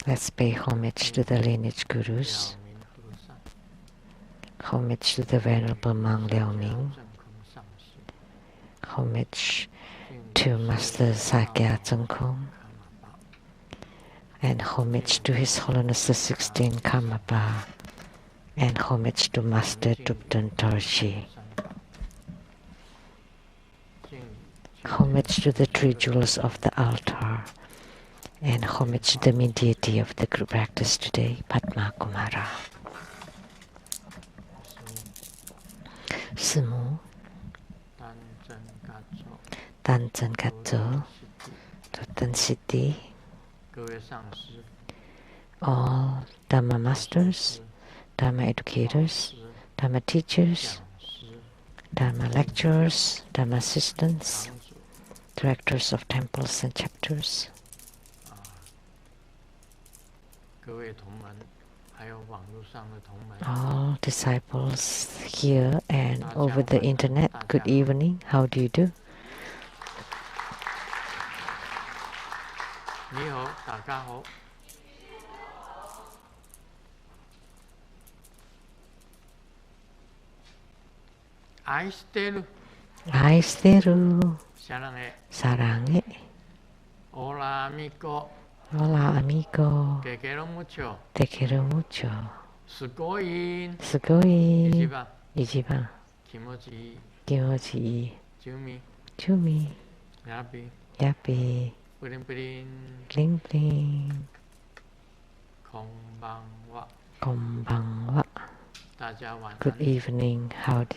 Let's pay homage to the lineage gurus. Homage to the Venerable Monk Liao Ming. Homage to Master Sakya Tsongkhong. And homage to His Holiness the 16th Karmapa. And homage to Master Drupten Dorji. Homage to the three jewels of the altar. And homage to the mediator of the group practice today, Padma Kumara. 师母 丹真嘎祖 Drupten Siddhi, all Dharma masters, Dharma educators, Dharma teachers, Dharma lecturers, Dharma assistants, directors of temples and chapters, all disciples here and over the internet. Good evening. How do you do? 你好，大家好。愛してる。愛してる。사랑해. 사랑해. Hola amigo. Hola amigo. Te quiero mucho. Te quiero mucho. すごい。すごい。一番。一番。気持ちいい。気持ちいい。Jumi. Jumi. Yapi. Yapi. Bling bling. Bling bling. こんばんは。こんばんは。大家晚安。Good evening. How did...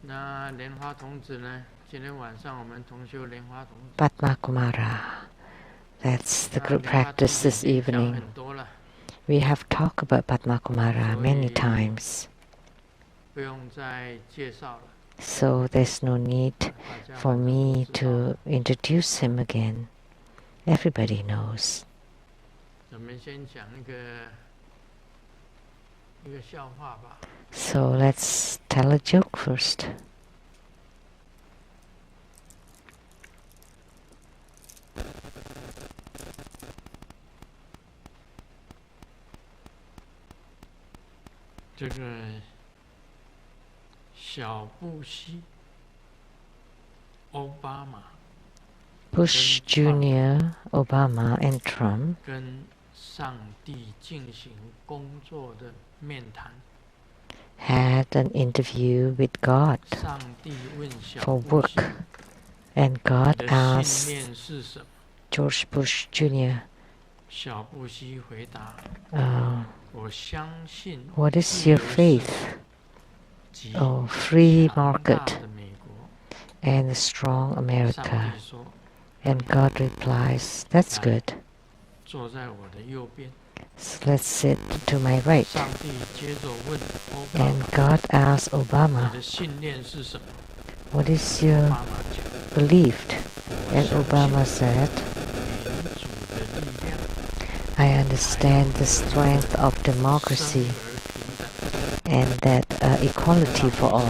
那莲花童子呢？今天晚上我们同修莲花童子。Padma Kumara. That's the group practice this evening. We have talked about Padma Kumara many times. 不用再介绍了。So there's no need for me to introduce him again. Everybody knows. 我们先讲一个笑话吧。So let's tell a joke first. 这个小布希奥巴马 Bush Jr., Obama, and Trump 跟上帝进行工作的面谈 had an interview with God 上帝问小 for 布希 work, and God 你的 asked 信念是什么？ George Bush Jr., 小布希回答：我相信 what is your faith? Oh, free market and a strong 上 America. 帝说 And God replies, that's good. 坐在我的右边。 So let's sit to my right. 上帝接着问奥巴 And 马 God asked 你 Obama, 的信念是什么？ what is your 奥巴马讲 believed? And Obama said, 民主的力量 I understand the strength of democracy 生而平等 and that equality for all.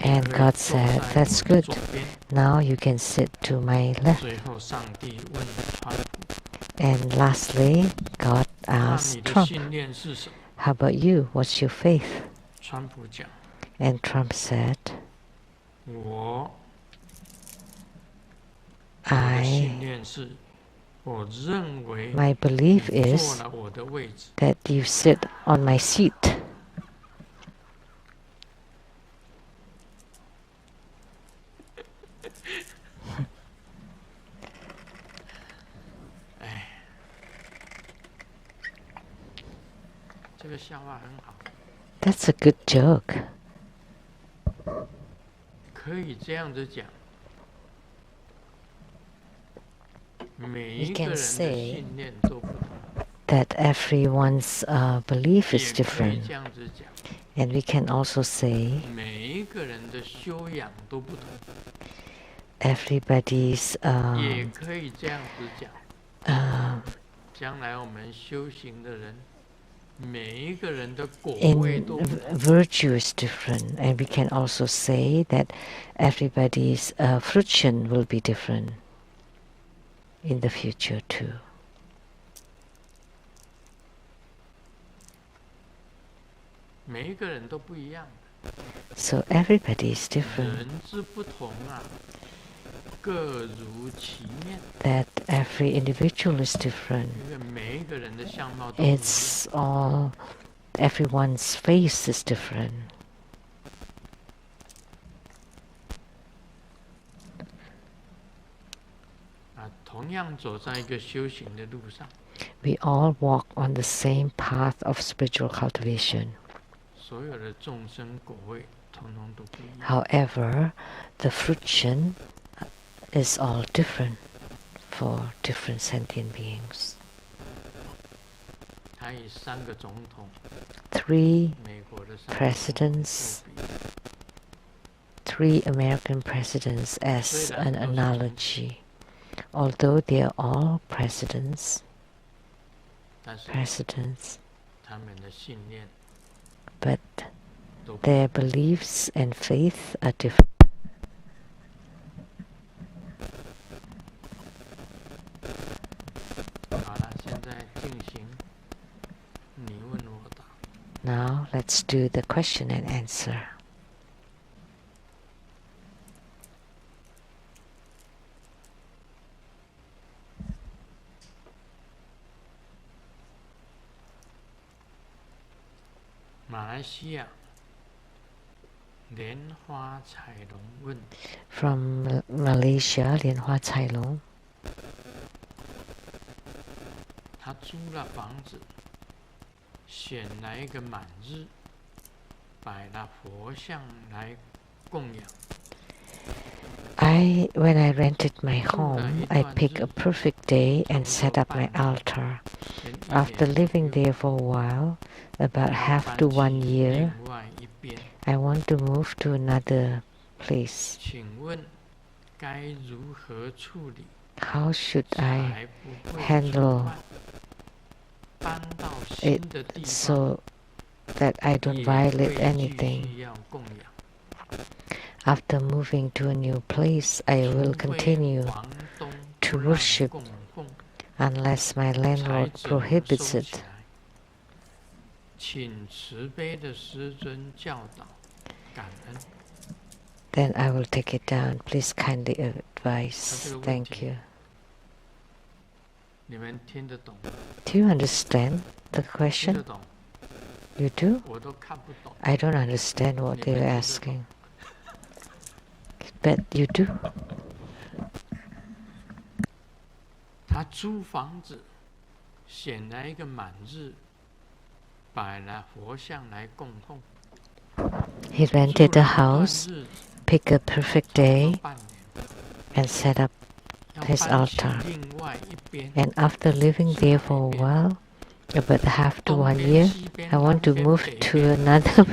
And God said, that's good. 左边 Now you can sit to my left. 最后上帝问川普 And lastly, God 那 asked 你的 Trump, 信念是什么？ how about you? What's your faith? 川普讲 And Trump said, 我的 I 信念是我认为 my belief 你 is 坐了我的位置 that you sit on my seat. 这个笑话很好 That's a good joke. 可以这样子讲每 We 一个 can 人的 say 信念都不同 that everyone's belief 也 is 可以 different. 这样子讲 And we can also say 每一个人的修养都不同 everybody's 也可以这样子讲 uh, 将来我们修行的人 virtue is different, and we can also say that everybody's fruition will be different in the future too. So everybody is different. That every individual is different. It's all, everyone's face is different. We all walk on the same path of spiritual cultivation. However, the fruition is all different for different sentient beings. 3 presidents, 3 American presidents as an analogy. Although they are all presidents, but their beliefs and faith are different. Now let's do the question and answer. From Malaysia, Lian Hua Cai Long. 他租了房子，选了一个满日，摆了佛像来供养。 When I rented my home, I picked a perfect day and set up my altar. After living there for a while, about half to 1 year, I want to move to another place. 请问该如何处理？ How should I handle it so that I don't violate anything? After moving to a new place, I will continue to worship unless my landlord prohibits it. Then I will take it down. Please kindly advise. Thank you. Do you understand the question? You do? I don't understand what they're asking. But you do. 他租房子，选了一个满日，摆了佛像来供奉。 He rented a house, picked a perfect day, and set up his altar. And after living there for a while, about half to 1 year, I want to move to another.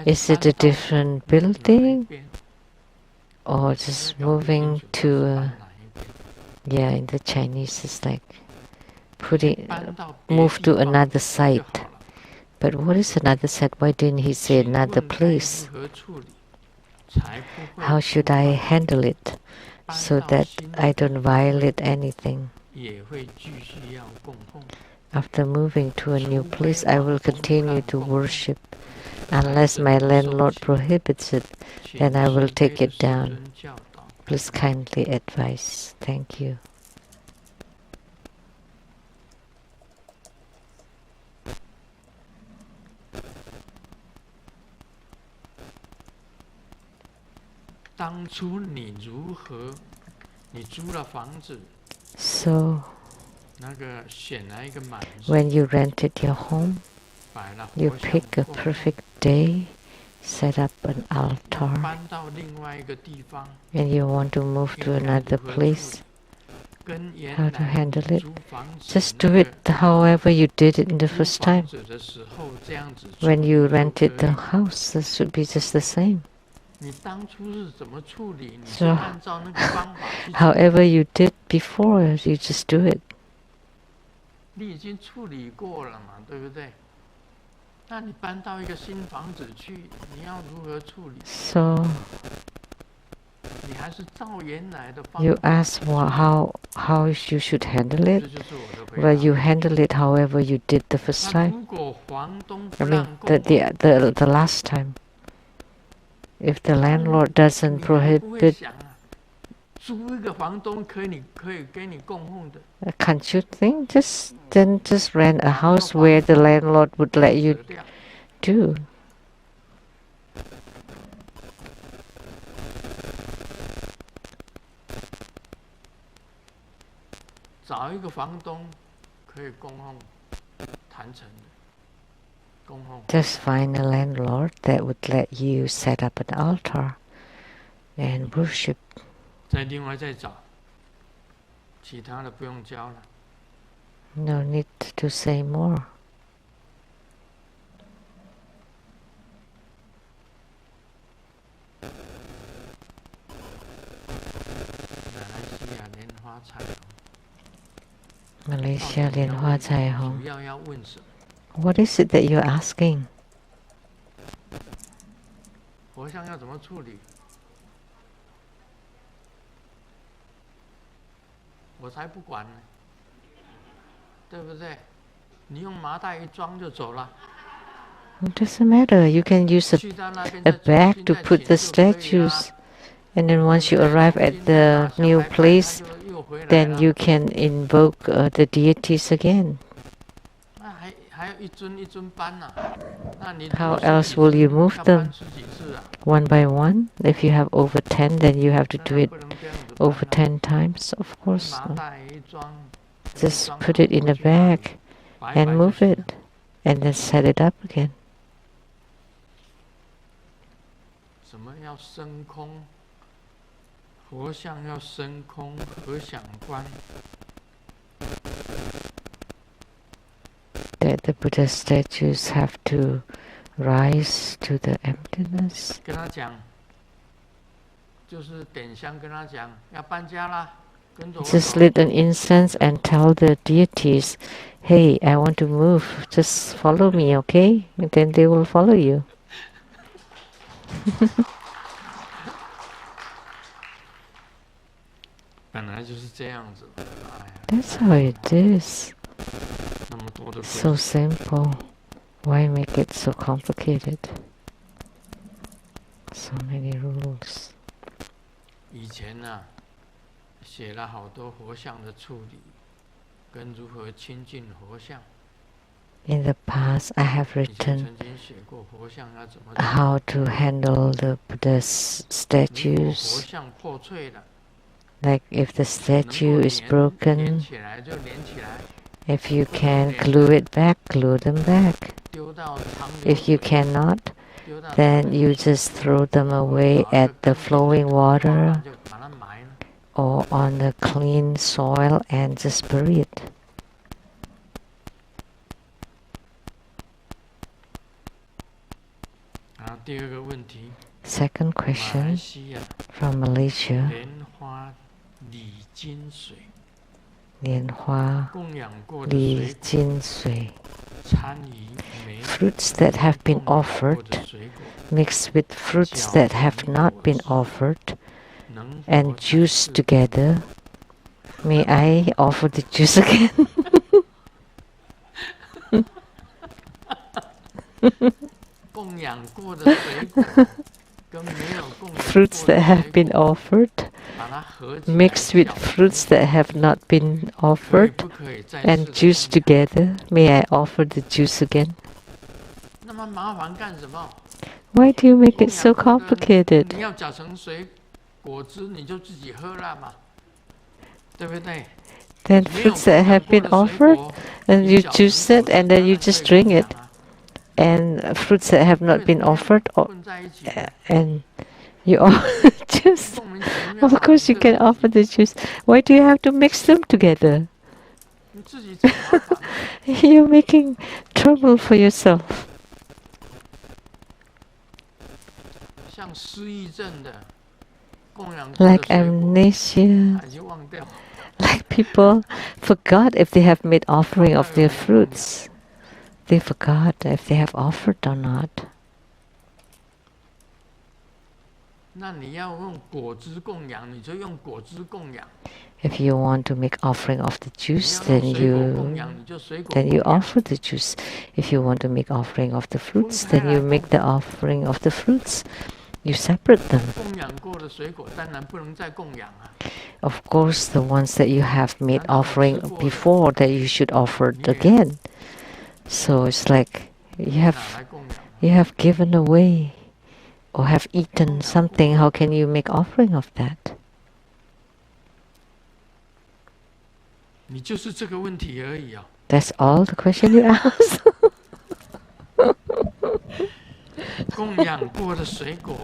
Is it a different building? Or just moving to yeah, in the Chinese it's like move to another site. But what is another site? Why didn't he say another place? How should I handle it so that I don't violate anything? After moving to a new place, I will continue to worship. Unless my landlord prohibits it, then I will take it down. Please kindly advise. Thank you. So, when you rented your home, you pick a perfect day, set up an altar, and you want to move to another place. How to handle it? Just do it however you did it in the first time. When you rented the house, this should be just the same. So, however you did before, you just do it. 你已经处理过了嘛，对不对？那你搬到一个新房子去，你要如何处理？ So 你还是照原来的方法。 you ask how you should handle 这 it. 就是我的回 Well, 答。 you handle it however you did the first 那 time. 如果房东 I 不 mean, 让供奉， the last time. If the landlord doesn't 你还不会 prohibit, 想啊，租一个房东可以给你供奉的， can't you think? Then just rent a house where the landlord would let you 折掉。 do. 找一个房东可以供奉坛城的，供奉。 Just find a landlord that would let you set up an altar and worship. 再另外再找，其他的不用教了。 No need to say more. 马来西亚莲花彩虹， Malaysia 莲花彩虹。主要要问什么？ What is it that you're asking? 佛像要怎么处理？我才不管呢，对不对？你用麻袋一装就走了。 It doesn't matter. You can use 去到那边 a 再重 bag 新 to 再 put 请 the 就可以啦。 statues, and then once you 再 arrive 重 at 新再 the 拿香 new 来拜， place, 它就又回来 then 了。 you can invoke the deities again. 那还要一尊一尊搬呐、那你 How else will you move 要 them? 搬十几次啊？ One by one? If you have over 10, then you have to 那 do 它 it 不能这样子 over 搬啊。 10 times, of course. 麻 No. 袋一装， Just 装 put 好 it in 过 a 去那里 bag 摆 and 摆就 move 行了。 it, and then set it up again. 什么要升空？佛像要升空，合想观。 That the Buddha statues have to rise to the emptiness. 跟他讲，就是点香跟他讲要搬家啦，跟着我 Just 走。 lit an incense and tell the deities, hey, I want to move, just follow me, okay? And then they will follow you. 本来就是这样子。哎呀， That's how it is. 那么多的规 So 矩， simple. Why make it so complicated? So many rules. 以前呢、写了好多佛像的处理，跟如何亲近佛像。 In the past, I have 以前 written 曾经写过佛像要怎么处理。 how to handle the Buddha's 如果佛 statues. 像破碎了， Like if the 能够 statue is 连 broken, 起来就连起来， if you can glue it back, glue them back. 丢到长流 If you 水， cannot, 丢到 then 长流 you 水 just throw them away 找一 at 个 the 干净的 flowing 土瓦 water 就把它埋了。 or on the clean soil and just bury it. 然后第二个问题， Second 马来 question 西亚 from Malaysia. 莲花礼金水，莲花供养过的礼水果，金水. 参与每 Fruits that have been 供养过 offered 的水果， mixed with fruits that have not been offered 能否 and 再 juice 次 together. May I offer the juice again? 供养过的水果跟没有供养 Fruits 过的 that have 水 been 果， offered 把它合起来 mixed with 搅和 fruits that have not been 可以 offered 不可以再 and 次的 juice 供养？ together. May I offer the juice again? 那么麻烦干什么？ Why do you make 供 it so 养过的 complicated? 你要搅成水果汁，你就自己喝了嘛，对不对？ Then 没有 fruits 供 that 养 have 过 been 的水 offered 果， and 你 you 搅成 juice 果 it 汁 and then 当 you 然可以 just drink 供 it. 养啊， And fruits that have 因为 not been 怎么样 offered or, 混在一起的， and you all juice. 莫名其妙 Of 的， course you 对 can 不 offer the juice. Why do you have to mix them together? 你自己找麻烦。 You're making trouble for yourself. 像失忆症的供养过的 Like 水果， amnesia. 已经忘掉。Like people forgot if they have made offering of their fruits. They forgot if they have offered or not. 那你要用果汁供养，你就用果汁供养。 If you want to make offering of the juice, 你要 then 用水果 you 供养，你就水果 then 供 you 养。 offer the juice. If you want to make offering of the 分 fruits, 开 then 来 you 供 make the offering of the fruits. You separate them. 供养过的水果当然不能再供养啊。 Of course, the ones that you have made 难道我 offering 吃过的 before, that you should offer it 你也 again. So it's like 你 you 拿 have 来供养？ you have given away or have eaten 供养 something. 过 How can you make offering of that? 你就是这个问题而已啊。 That's all the question you ask. 供养过的水果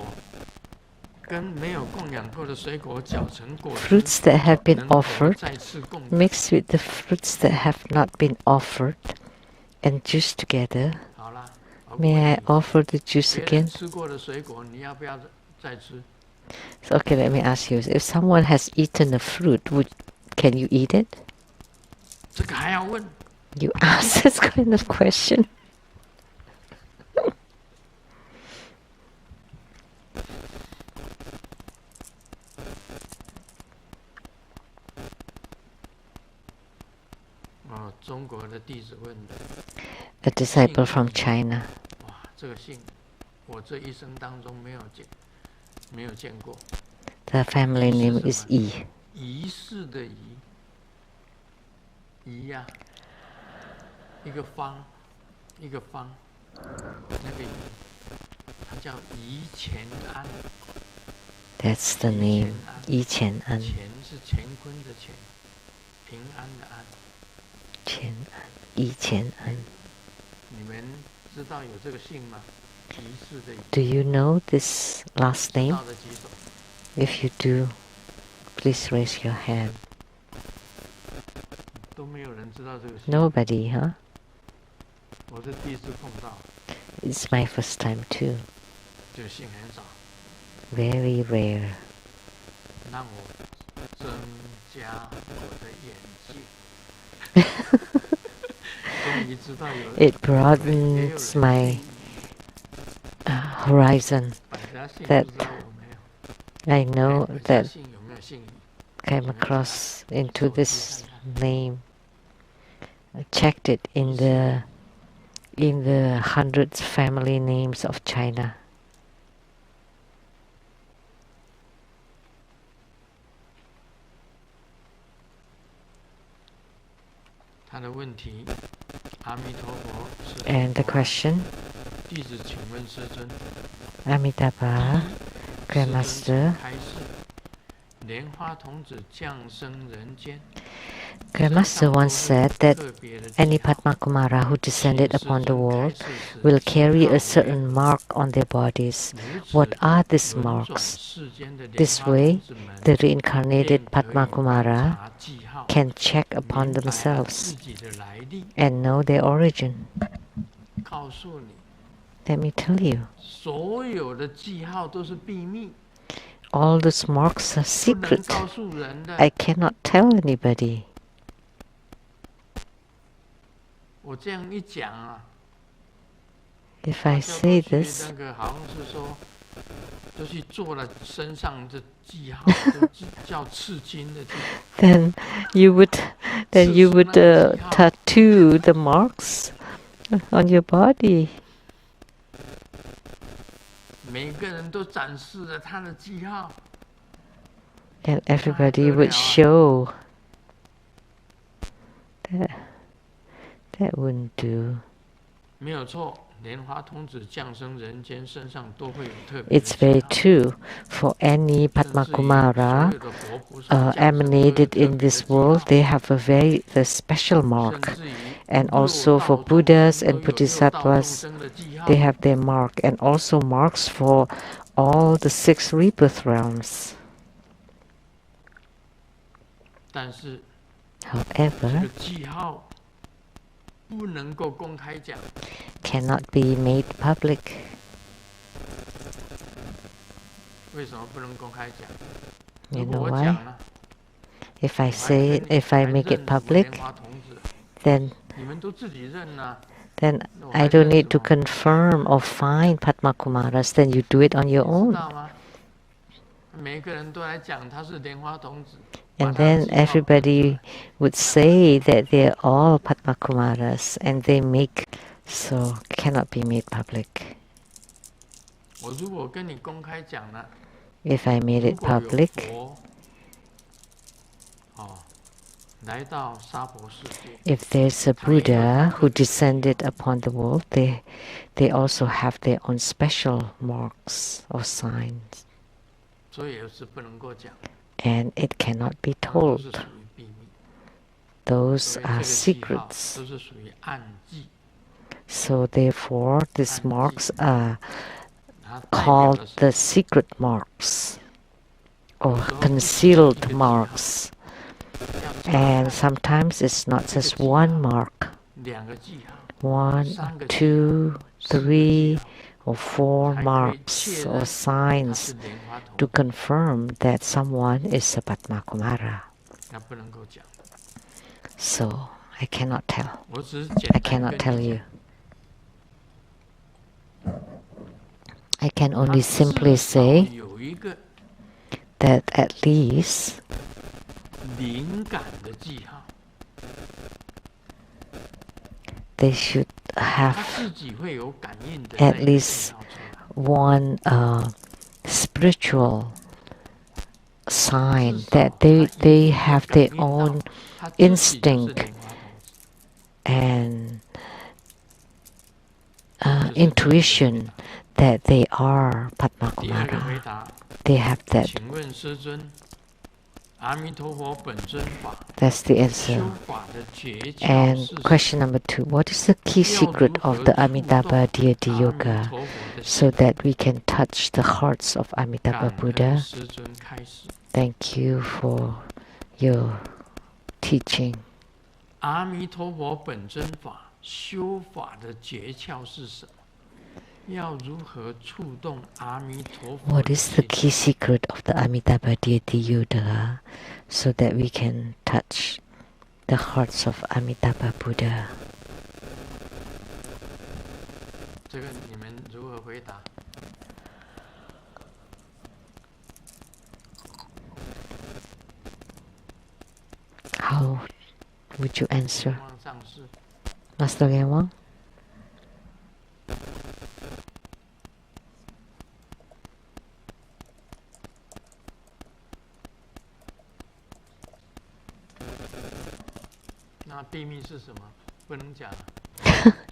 跟没有供养过的水果搅成果汁， Fruits that have been 能否 offered 再次供养？ mixed with the fruits that have not been offered and juice together. 好啦， May I 我问 offer the juice 你别人 again? 吃过的水果，你要不要再吃？ So, okay, let me ask you. If someone has eaten a fruit, can you eat it? 这个还要问？ You ask this kind of question. 哦，中国的弟子问的。 A disciple from China. 哇，这个姓我这一生当中没有见过。 The family name is Yi. 仪式的仪，仪呀、一个方，一个方，那个仪，它叫仪乾安。 That's the name. Yi Qian An. 乾是乾坤的乾，平安的安。 Qian An. Yi Qian An. 你们知道有这个姓吗？仪式的仪。 Do you know this last 知 name? 道的举手。 If you do, please raise your hand. 都没有人知道这个姓。 Nobody, huh? 我是第一次碰到， It's my first time too. 这个姓很少， Very rare. 让我增加我的眼界。终于知道有 It broadens my horizon. 百家姓 that 不知道有没有？ I know 百家 that 姓有没有姓仪？ came across into this name. I checked it in the hundreds family names of China. 他的问题，阿弥陀佛是 And the 佛 question, 弟子请问师尊， Amitabha, 师尊 Grandmaster, 请开示，莲花童子降生人间， Grandmaster once said that any Padma Kumara who descended upon the world will carry a certain mark on their bodies. What are these marks? This way, the reincarnated Padma Kumara can check upon themselves and know their origin. 告诉你， Let me tell you, 所有的记号都是秘密， all those marks are 不能 secret. 告诉人的。 I cannot tell anybody. 我这样一讲啊， If I 大家 say 都去 this, 那个好像是说，都去做了身上的记号，都叫刺青的记号。 then you would tattoo the marks on your body. 每个人都展示了他的记号， And everybody would show. That wouldn't do. 没有错。莲花童子降生人间，身上都会有特别的 It's very 记号。 true for any 甚 Padma 至于所 Kumara 有的活菩萨降生都有 emanated 特别 in 的 this 记号 world, they have the special 甚 mark. 至于 And 六 also 道 for 众 Buddhas 生 and 都有六道众 Bodhisattvas, 生的记号 they have their mark, and also marks for all the 6 rebirth realms. 但是这 However, 个记号不能够公开讲， cannot be made public. 为什么不能公开讲？ You 如果 know 我 why? 讲了， If I say it, if I make it public, then I don't need to confirm or find Padma Kumaras, then you do it on your own. And then everybody would say that they're all Padma Kumaras, and they make, so cannot be made public. If I made it public, if there's a Buddha who descended upon the world, they also have their own special marks or signs. And it cannot be told. Those are secrets. So therefore, these marks are called the secret marks or concealed marks. And sometimes it's not just one mark. 1, 2, 3, or 4 marks or signs to confirm that someone is a Padma Kumara. So I cannot tell. I cannot tell you. I can only simply say that at least they should have at least one spiritual sign that they have their own instinct and intuition that they are Padma Kumara. They have that. That's the answer. And question number 2, what is the key secret of the Amitabha Deity Yoga so that we can touch the hearts of Amitabha Buddha? Thank you for your teaching. What is the key secret of the Amitabha Deity Yoga so that we can touch the hearts of Amitabha Buddha? How would you answer? Master Genwang?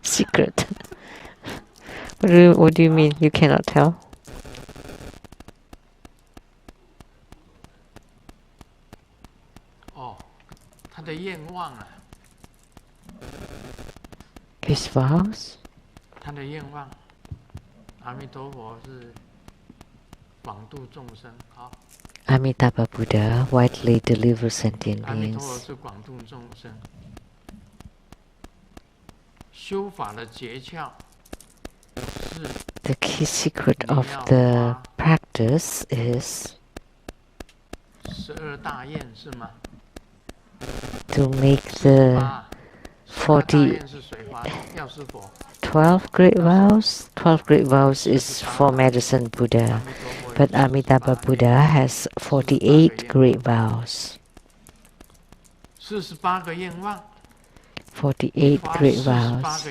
Secret. What do you mean? You cannot tell? His vows? Amitabha Buddha widely delivers sentient beings. The key secret of the practice is to make the 12 great vows. 12 great vows is for medicine Buddha, but Amitabha Buddha has 48 great vows. 48 great vows.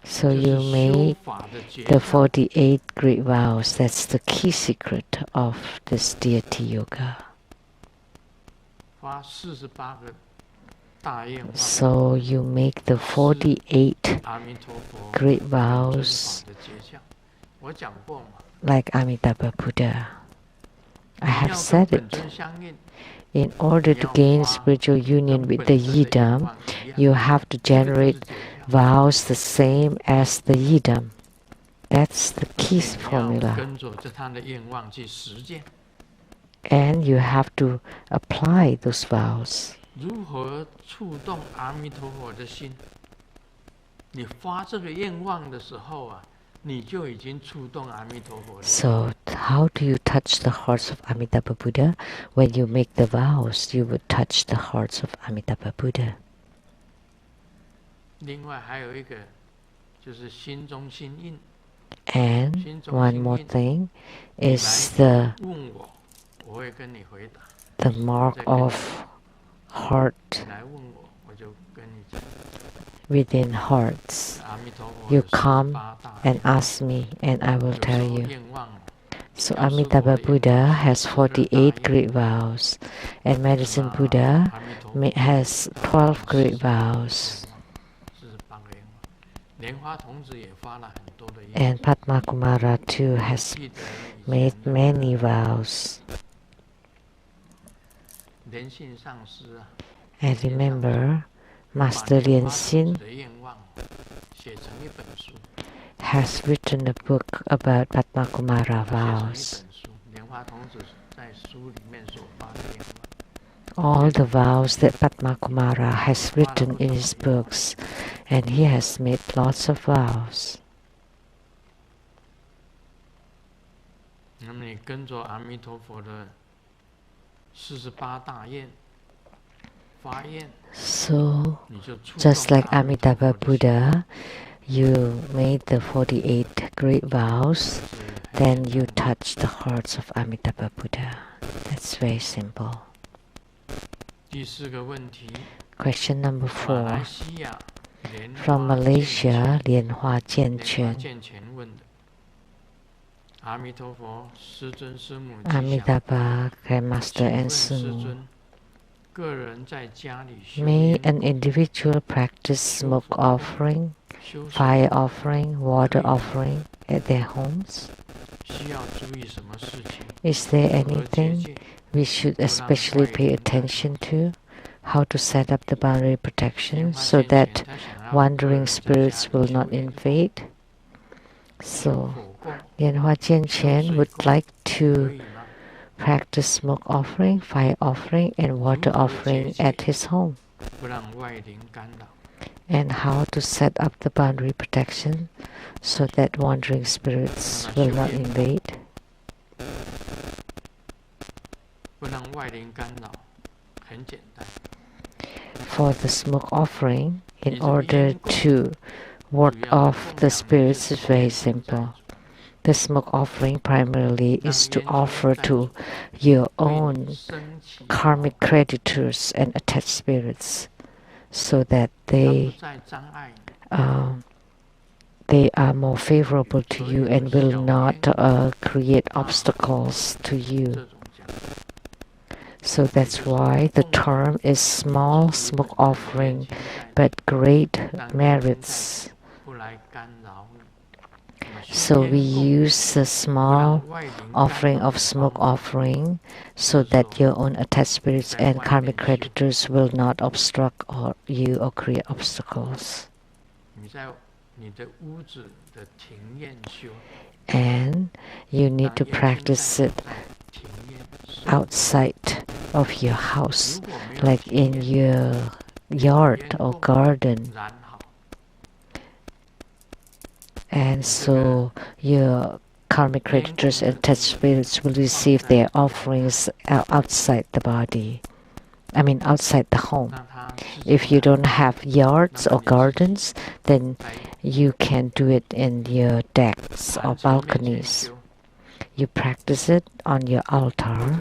So you make the 48 great vows. That's the key secret of this deity yoga. So you make the 48 great vows like Amitabha Buddha. I have said it. In order to gain spiritual union with the yidam, you have to generate vows the same as the yidam. That's the key formula. And you have to apply those vows. So how do you touch the hearts of Amitabha Buddha? When you make the vows, you would touch the hearts of Amitabha Buddha. And one more thing is the mark of heart within hearts. You come and ask me and I will tell you. So Amitabha Buddha has 48 great vows, and Medicine Buddha has 12 great vows. And Padma Kumara too has made many vows. And remember, Master Lien Xin has written a book about Padma Kumara vows. All the vows that Padma Kumara has written in his books, and he has made lots of vows. So, just like Amitabha Buddha, you made the 48 great vows, then you touch the hearts of Amitabha Buddha. That's very simple. Question number 4. From Malaysia, Lien Hua Jian Quan. Amitabha, Grandmaster and Sumu. May an individual practice smoke offering, fire offering, water offering at their homes? Is there anything we should especially pay attention to? How to set up the boundary protection so that wandering spirits will not invade? So, Lien Hua Jian Chen would like to practice smoke offering, fire offering, and water offering at his home. And how to set up the boundary protection so that wandering spirits will not invade. For the smoke offering, in order to ward off the spirits, is very simple. The smoke offering primarily is to offer to your own karmic creditors and attached spirits, so that they are more favorable to you and will not create obstacles to you. So that's why the term is small smoke offering, but great merits. So we use a small offering of smoke offering so that your own attached spirits and karmic creditors will not obstruct you or create obstacles. And you need to practice it outside of your house, like in your yard or garden. And so your karmic creditors and attached spirits will receive their offerings outside the body. I mean outside the home. If you don't have yards or gardens, then you can do it in your decks or balconies. You practice it on your altar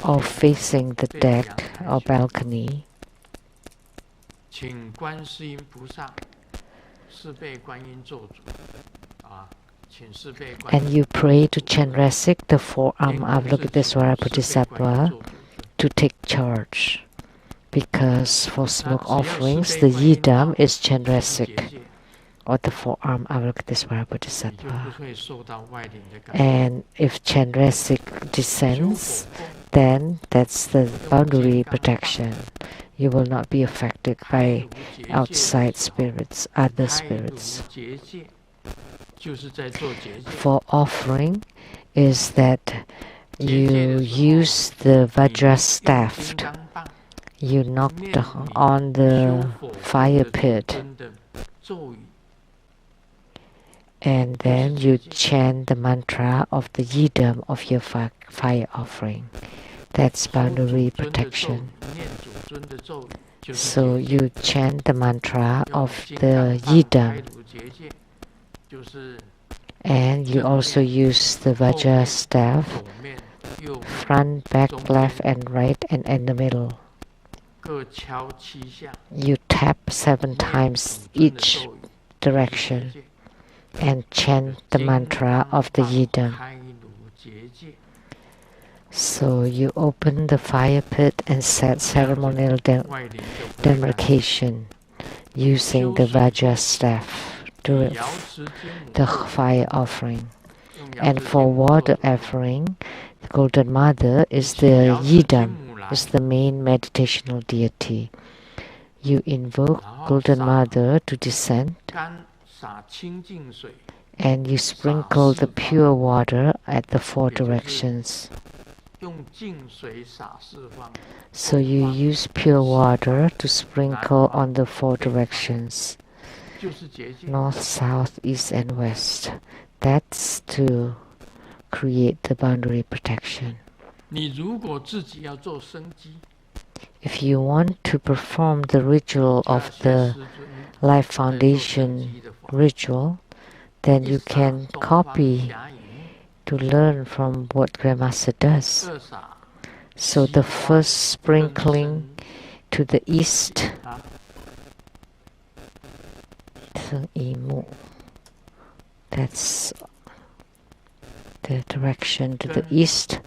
or facing the deck or balcony. And you pray to Chenrezig, the four-armed Avalokitesvara Bodhisattva, to take charge. Because for smoke offerings, the yidam is Chenrezig, or the four-armed Avalokitesvara Bodhisattva. And if Chenrezig descends, then that's the boundary protection. You will not be affected by outside spirits, other spirits. For offering is that you use the Vajra staff. You knock on the fire pit And then you chant the mantra of the yidam of your fire offering. That's boundary protection. So you chant the mantra of the yidam. And you also use the vajra staff, front, back, left and right, and in the middle. You tap 7 times each direction and chant the mantra of the yidam. So you open the fire pit and set ceremonial demarcation using the vajra staff during the fire offering. And for water offering, the Golden Mother is the yidam, is the main meditational deity. You invoke Golden Mother to descend, and you sprinkle the pure water at the 4 directions. So you use pure water to sprinkle on the 4 directions, north, south, east and west. That's to create the boundary protection. If you want to perform the ritual of the Life Foundation ritual, then you can copy to learn from what Grandmaster does. So the first sprinkling to the east, that's the direction to the east.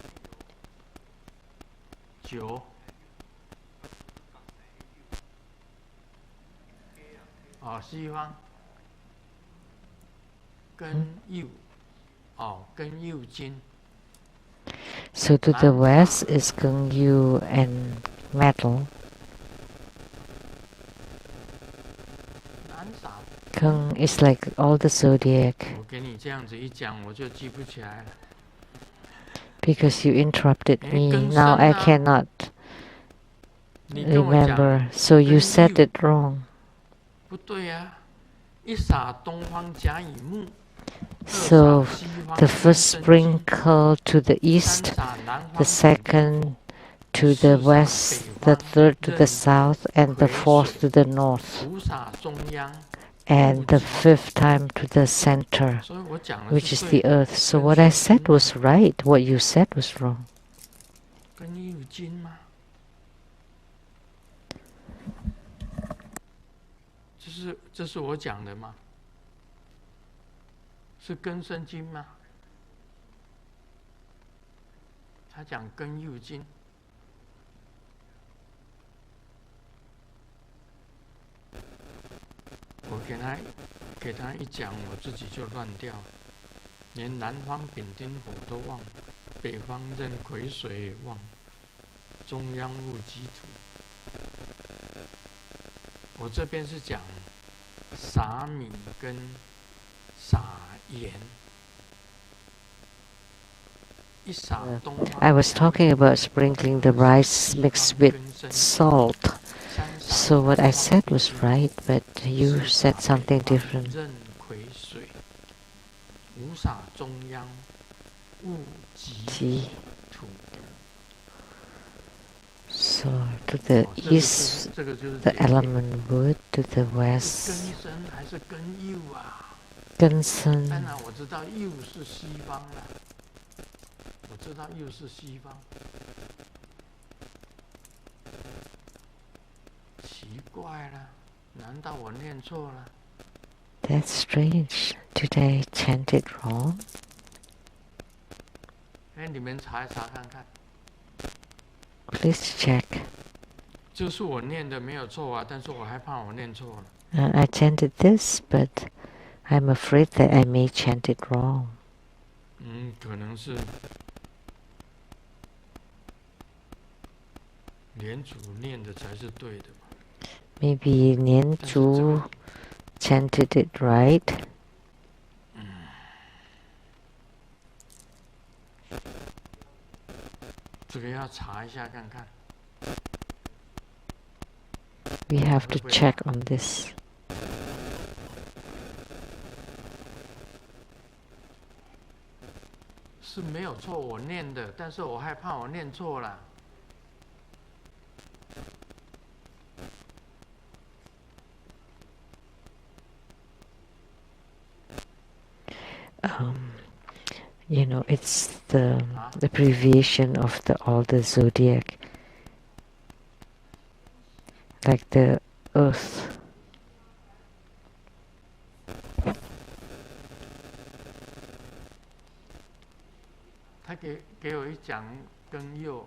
So to the west is Geng Yu and metal. Geng is like all the zodiac. Because you interrupted me, now I cannot remember. So you said it wrong. So the first sprinkle to the east, the second to the west, the third to the south, and the fourth to the north, and the 5th time to the center, which is the earth. So what I said was right, what you said was wrong. This is what I said. 是根生经吗？他讲根佑经，我给他一讲，我自己就乱掉了，连南方丙丁火都忘了，北方壬癸水也忘了，中央戊己土。我这边是讲撒米跟撒盐。I was talking about sprinkling the rice mixed with salt. So what I said was right, but you said something different. So to the east, the element wood, to the west, Gensen. 我知道又是西方，奇怪了，难道我念错了？ That's strange. Did I chant it wrong? 哎，你们查一查看看。Please check. 就是我念的没有错啊，但是我害怕我念错了。I chanted this, but I'm afraid that I may chant it wrong. 可能是。 年主念的才是对的吧 Maybe 年主 chanted it right. 这个要查一下看看。We have to check on this. 是没有错，我念的，但是我害怕我念错了。You know, it's the abbreviation of all the zodiac, like the earth. 他给我一讲庚酉，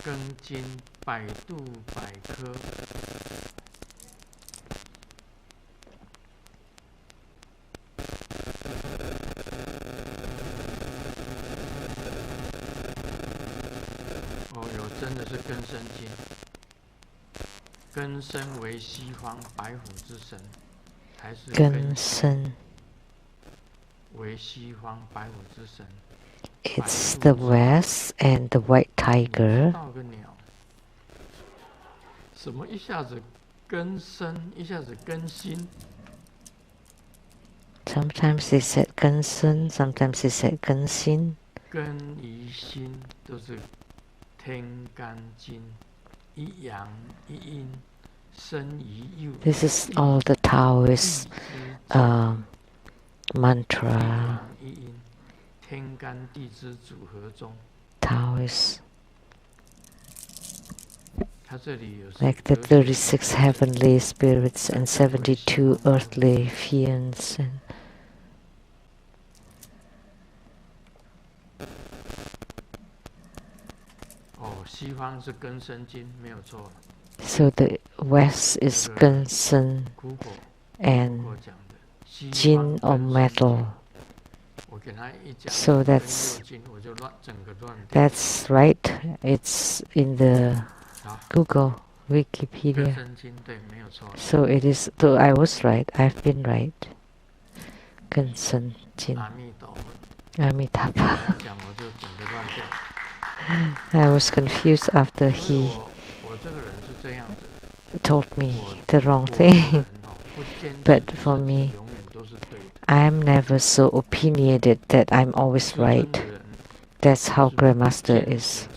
庚金百度百科。真的是庚申金。庚申为西方白虎之神，还是庚申为西方白虎之神 ？It's the West and the white tiger. 到个鸟，什么一下子庚申，一下子庚辛。Sometimes they said 庚申, sometimes they said 庚辛。庚乙辛都是天干金，一阳一阴，申乙酉。This is all the Taoist mantra. 一阴，天干地支组合中。Taoist. 它这里有 Like the 36 heavenly spirits and 72 earthly fiends. And so the West is Gunsen and Jin or metal. So that's right. It's in the Google, Wikipedia. So it is. So I was right. I've been right. Gunsen Jin. Amitabha. I was confused after he told me the wrong thing. But for me, I'm never so opinionated that I'm always right. That's how Grandmaster is.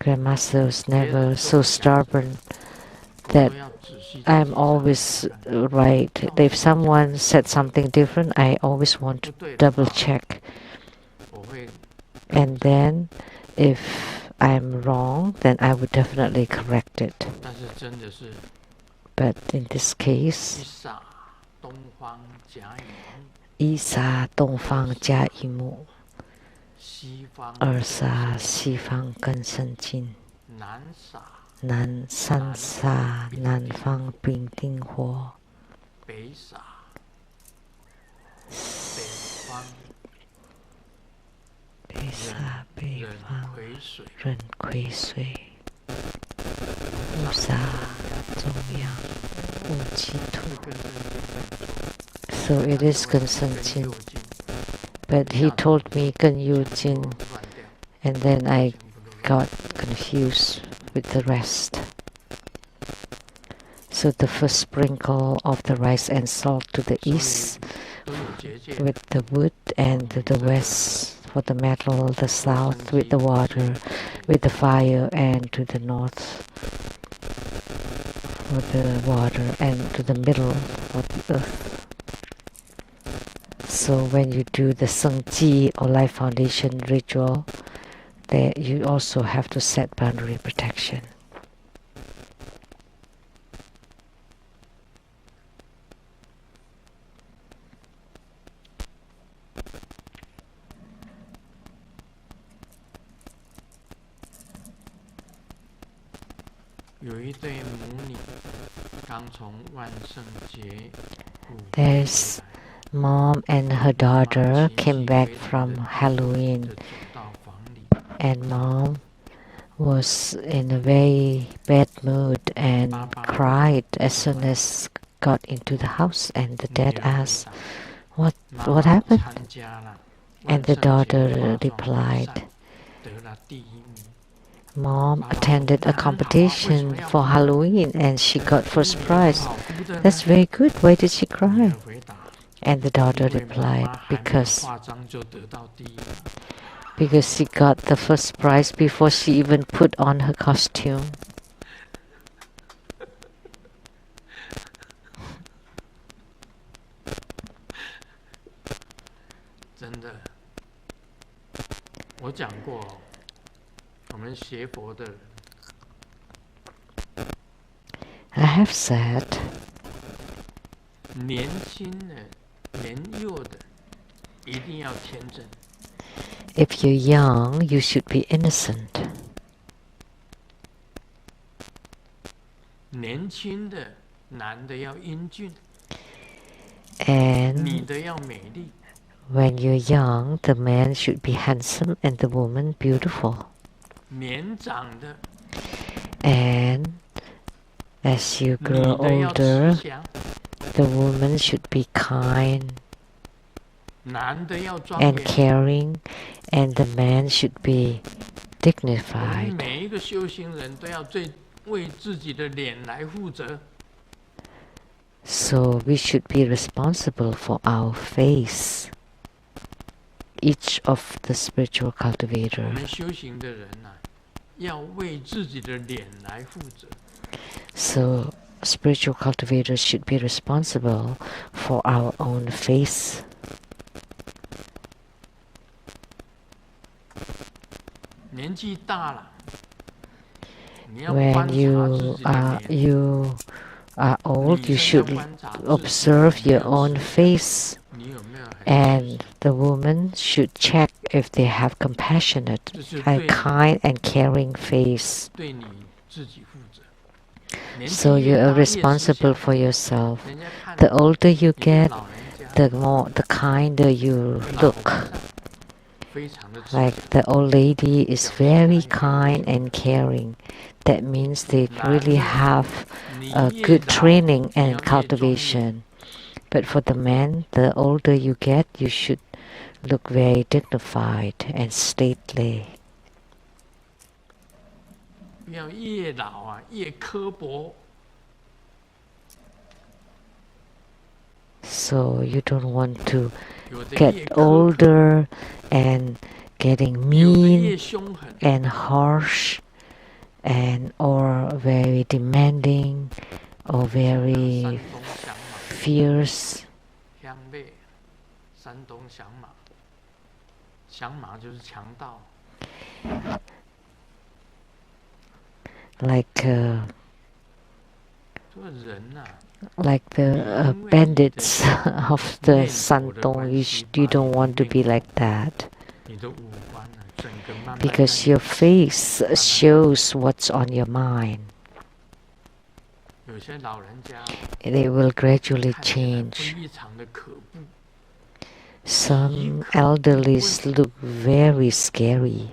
Grandmaster was never so stubborn that I'm always right. If someone said something different, I always want to double check. And then, if I'm wrong, then I would definitely correct it. But in this case, 一撒东方加一木，二撒西方更深金，三撒南方丙丁火，北撒北方壬癸水，五撒中央戊己土。So it is Gunsen. But he told me Ganyu Jin, and then I got confused with the rest. So the first sprinkle of the rice and salt to the east with the wood, and to the west for the metal, the south with the water, with the fire, and to the north for the water, and to the middle for the earth. So when you do the Sangji or Life Foundation ritual, there you also have to set boundary protection. There's Mom and her daughter came back from Halloween, and Mom was in a very bad mood and cried as soon as got into the house, and the dad asked, what happened? And the daughter replied, Mom attended a competition for Halloween and she got first prize. That's very good. Why did she cry? And the daughter replied, because she got the first prize before she even put on her costume. I have said, if you're young, you should be innocent. And when you're young, the man should be handsome and the woman beautiful. And as you grow older, the woman should be kind and caring, and the man should be dignified. So we should be responsible for our face. Each of the spiritual cultivators. So spiritual cultivators should be responsible for our own face. When you are old, you should observe your own face, and the woman should check if they have compassionate and kind and caring face. So you are responsible for yourself. The older you get, the kinder you look. Like the old lady is very kind and caring. That means they really have a good training and cultivation. But for the man, the older you get, you should look very dignified and stately. So you don't want to get older and getting mean and harsh and or very demanding or very fierce. Like the bandits of the Santong, you don't want to be like that. Because your face shows what's on your mind. They will gradually change. Some elderlies look very scary.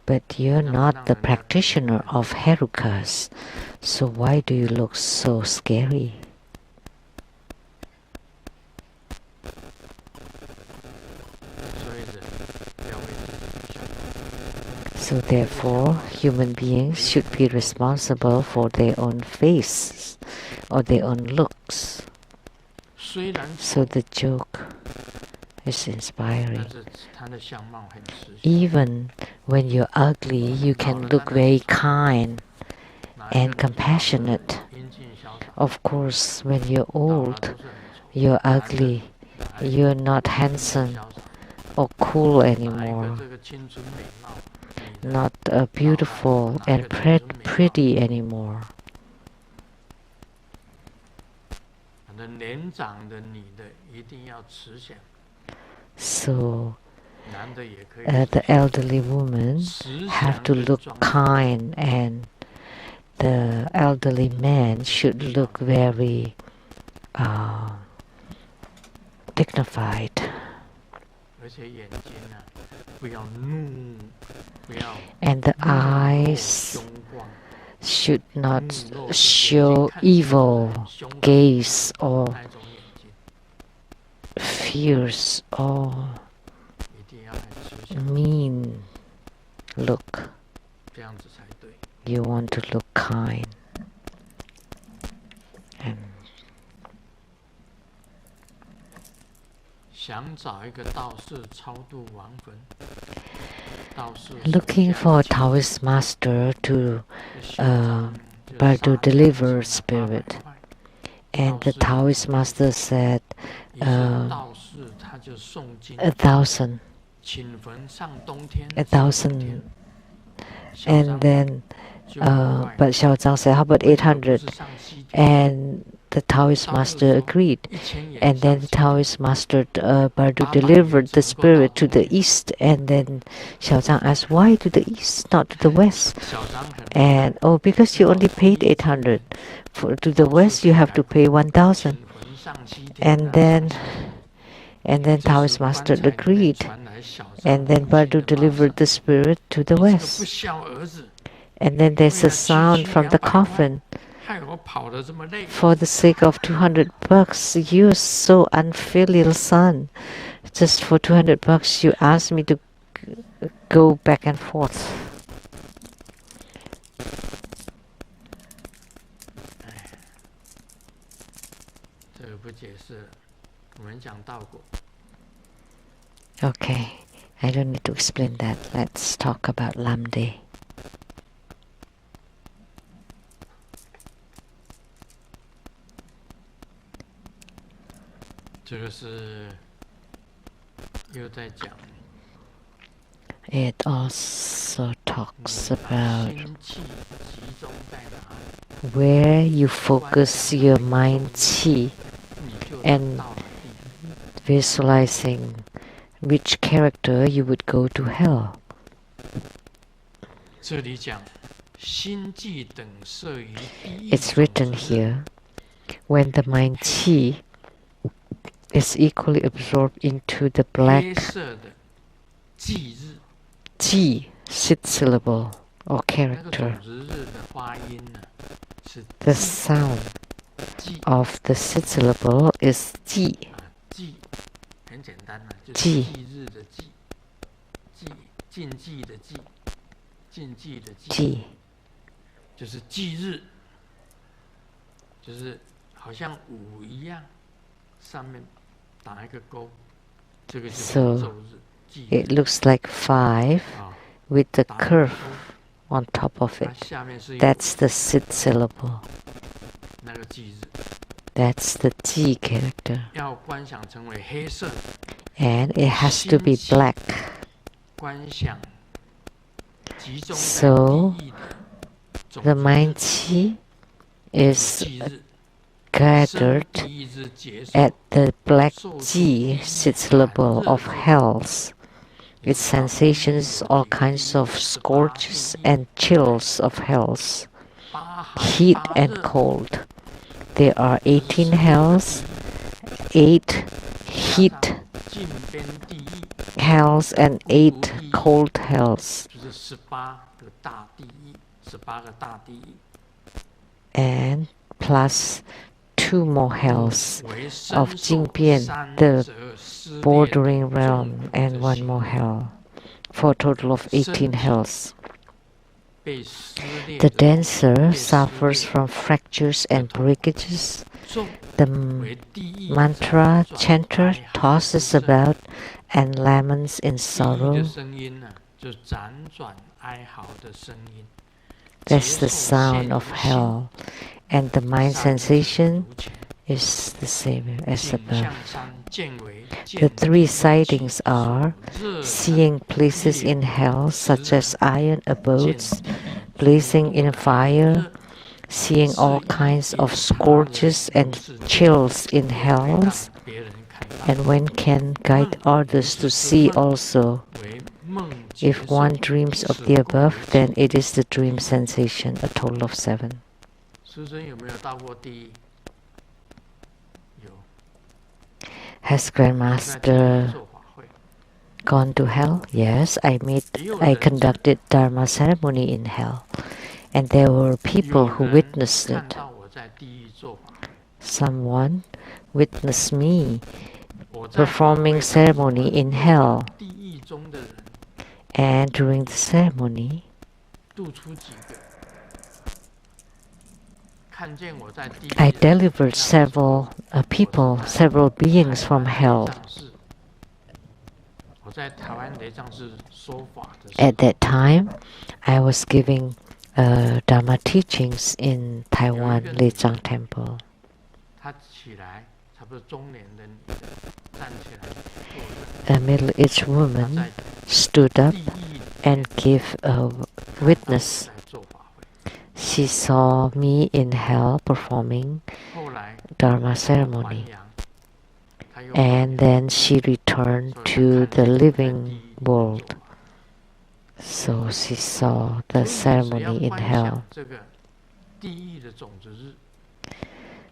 But you're not the practitioner of Herukas, so why do you look so scary? So therefore, human beings should be responsible for their own face or their own looks. So the joke is inspiring. Even when you're ugly, you can look very kind and compassionate. Of course, when you're old, you're ugly, you're not handsome or cool anymore, not beautiful and pretty anymore. So the elderly woman have to look kind, and the elderly man should look very dignified. And the eyes should not show evil gaze or fierce or mean look. 这样子才对。 You want to look kind. And 想找一个道士超度亡魂，道士 looking for a Taoist master to but to deliver spirit. And the Taoist master said 道士他就诵经 1,000. 请坟上冬天 1,000. And then but Xiao Zhang said, how about 800? And the Taoist master agreed. And then the Taoist master Bardu delivered the spirit to the east. And then Xiao Zhang asked, why to the east, not to the west? And because you only paid 800. To the west you have to pay 1,000. And then Taoist master agreed. And then Bardu delivered the spirit to the west. And then there's a sound from the coffin. For the sake of 200 bucks, you're so unfilial son. Just for 200 bucks, you asked me to go back and forth. Okay, I don't need to explain that. Let's talk about Lamdre. 这个是又在讲 It also talks about where you focus your mind qi and visualizing which character you would go to hell. 这里讲心计等摄于第一 It's written here, when the mind qi is equally absorbed into the black ji, 6 syllable or character. The sound of the 6 syllable is ji. Ji. ji. 就是忌日，就是好像5一样，上面打一个勾，这个就是昼日。It looks like 5 with the curve on top of it. That's the 6 syllable. 那个忌日。That's the ji character. 要观想成为黑色。And it has to be black. 观想集中在 So the mind qi is gathered at the black ji, 6 syllable of hells. Its sensations, all kinds of scorches and chills of hells, heat and cold. There are 18 hells, 8 heat hells and 8 cold hells. And plus 2 more hells of Jingbian, the bordering realm, and 1 more hell, for a total of 18 hells. The dancer suffers from fractures and breakages. The mantra chanter tosses about and laments in sorrow. That's the sound of hell, and the mind sensation is the same as above. The 3 sightings are seeing places in hell such as iron abodes, blazing in fire, seeing all kinds of scourges and chills in hells, and one can guide others to see also. If one dreams of the above, then it is the dream sensation, a total of 7. Has Grandmaster gone to hell? Yes, I conducted Dharma ceremony in hell, and there were people who witnessed it. Someone witnessed me performing ceremony in hell, And during the ceremony, I delivered several people, several beings from hell. At that time, I was giving Dharma teachings in Taiwan Lechang Temple. A middle-aged woman stood up and gave a witness. She saw me in hell performing Dharma ceremony. And then she returned to the living world. So she saw the ceremony in hell.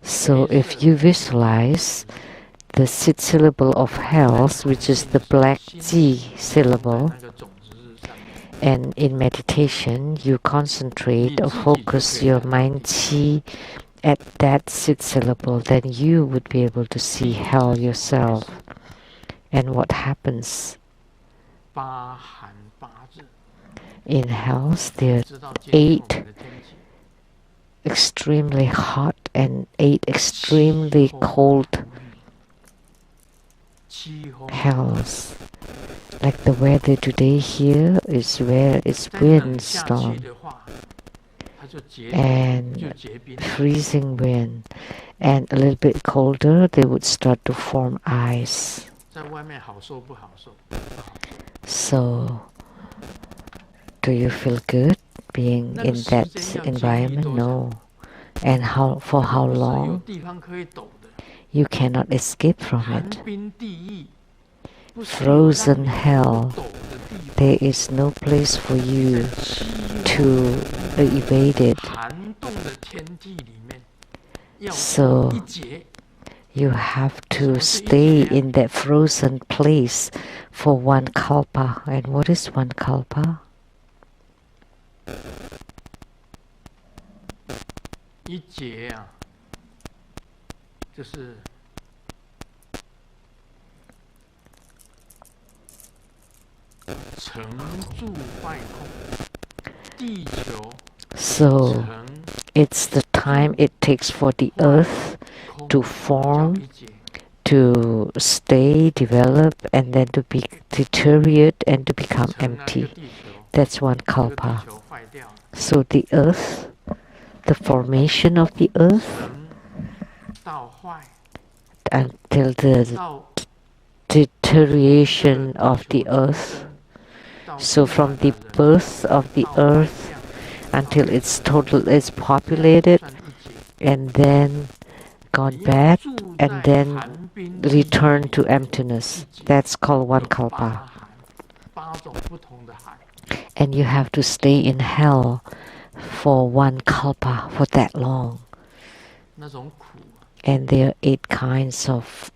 So if you visualize the sixth syllable of hells, which is the black Ji syllable, and in meditation you concentrate or focus your mind Qi at that sixth syllable, then you would be able to see hell yourself. And what happens? In hells, there are 8 extremely hot and 8 extremely cold hells. Like the weather today here is where it's windstorm and freezing wind, and a little bit colder they would start to form ice. So do you feel good being in that environment? No. And for how long? You cannot escape from it. Frozen hell, there is no place for you to evade it. So you have to stay in that frozen place for 1 kalpa. And what is 1 kalpa? So it's the time it takes for the earth to form, to stay, develop, and then to be deteriorate and to become empty. That's 1 kalpa. So the earth, the formation of the earth, until the deterioration of the earth. So from the birth of the earth until it's populated, and then gone back, and then return to emptiness. That's called 1 kalpa. And you have to stay in hell for 1 kalpa for that long. And there are 8 kinds of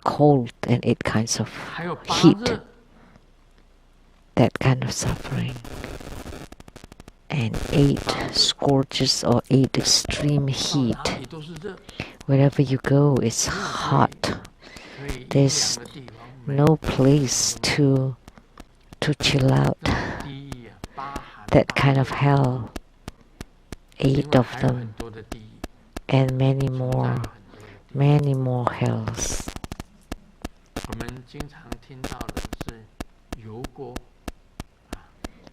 cold and 8 kinds of heat. That kind of suffering. And 8 scorches or 8 extreme heat. Wherever you go, it's hot. There's no place to chill out. That kind of hell. 8 of them. And many more hells.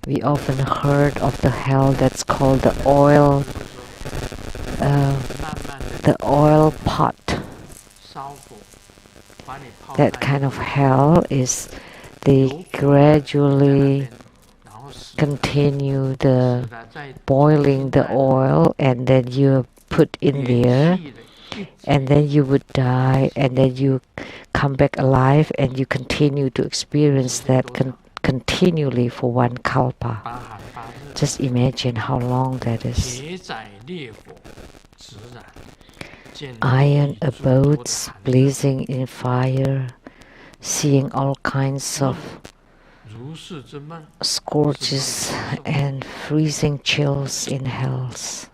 We often heard of the hell that's called the oil pot. That kind of hell is they gradually continue the boiling the oil, and then you put in there, and then you would die, and then you come back alive, and you continue to experience that continually for 1 kalpa. Just imagine how long that is. Iron abodes blazing in fire, seeing all kinds of scorches and freezing chills in hells.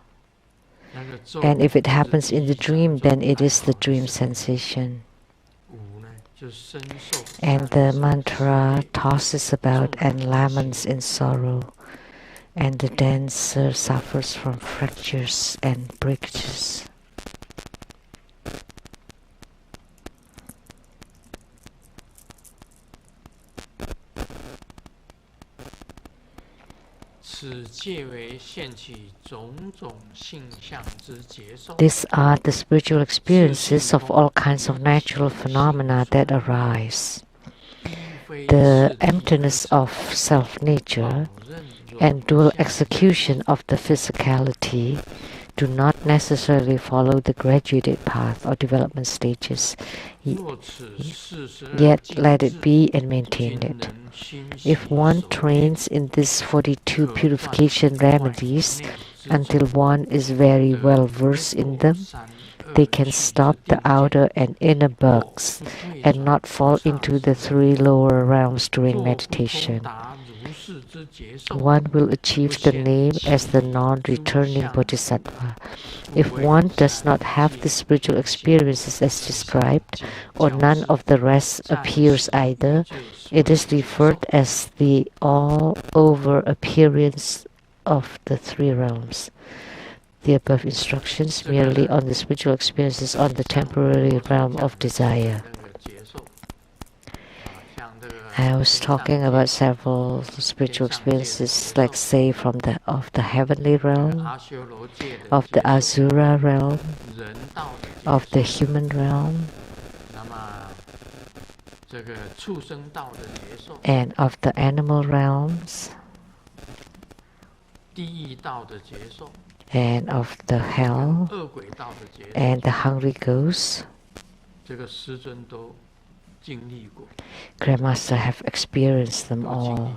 And if it happens in the dream, then it is the dream sensation. and the mantra tosses about and laments in sorrow, and the dancer suffers from fractures and breakages. These are the spiritual experiences of all kinds of natural phenomena that arise. The emptiness of self-nature and dual execution of the physicality do not necessarily follow the graduated path or development stages, yet let it be and maintain it. If one trains in these 42 purification remedies until one is very well versed in them, they can stop the outer and inner bugs and not fall into the 3 lower realms during meditation. One will achieve the name as the non-returning bodhisattva. If one does not have the spiritual experiences as described, or none of the rest appears either, it is referred as the all-over appearance of the 3 realms. The above instructions merely on the spiritual experiences on the temporary realm of desire. I was talking about several spiritual experiences, like say from the heavenly realm, of the Asura realm, of the human realm, and of the animal realms, and of the hell, and the hungry ghosts. Grandmaster have experienced them all.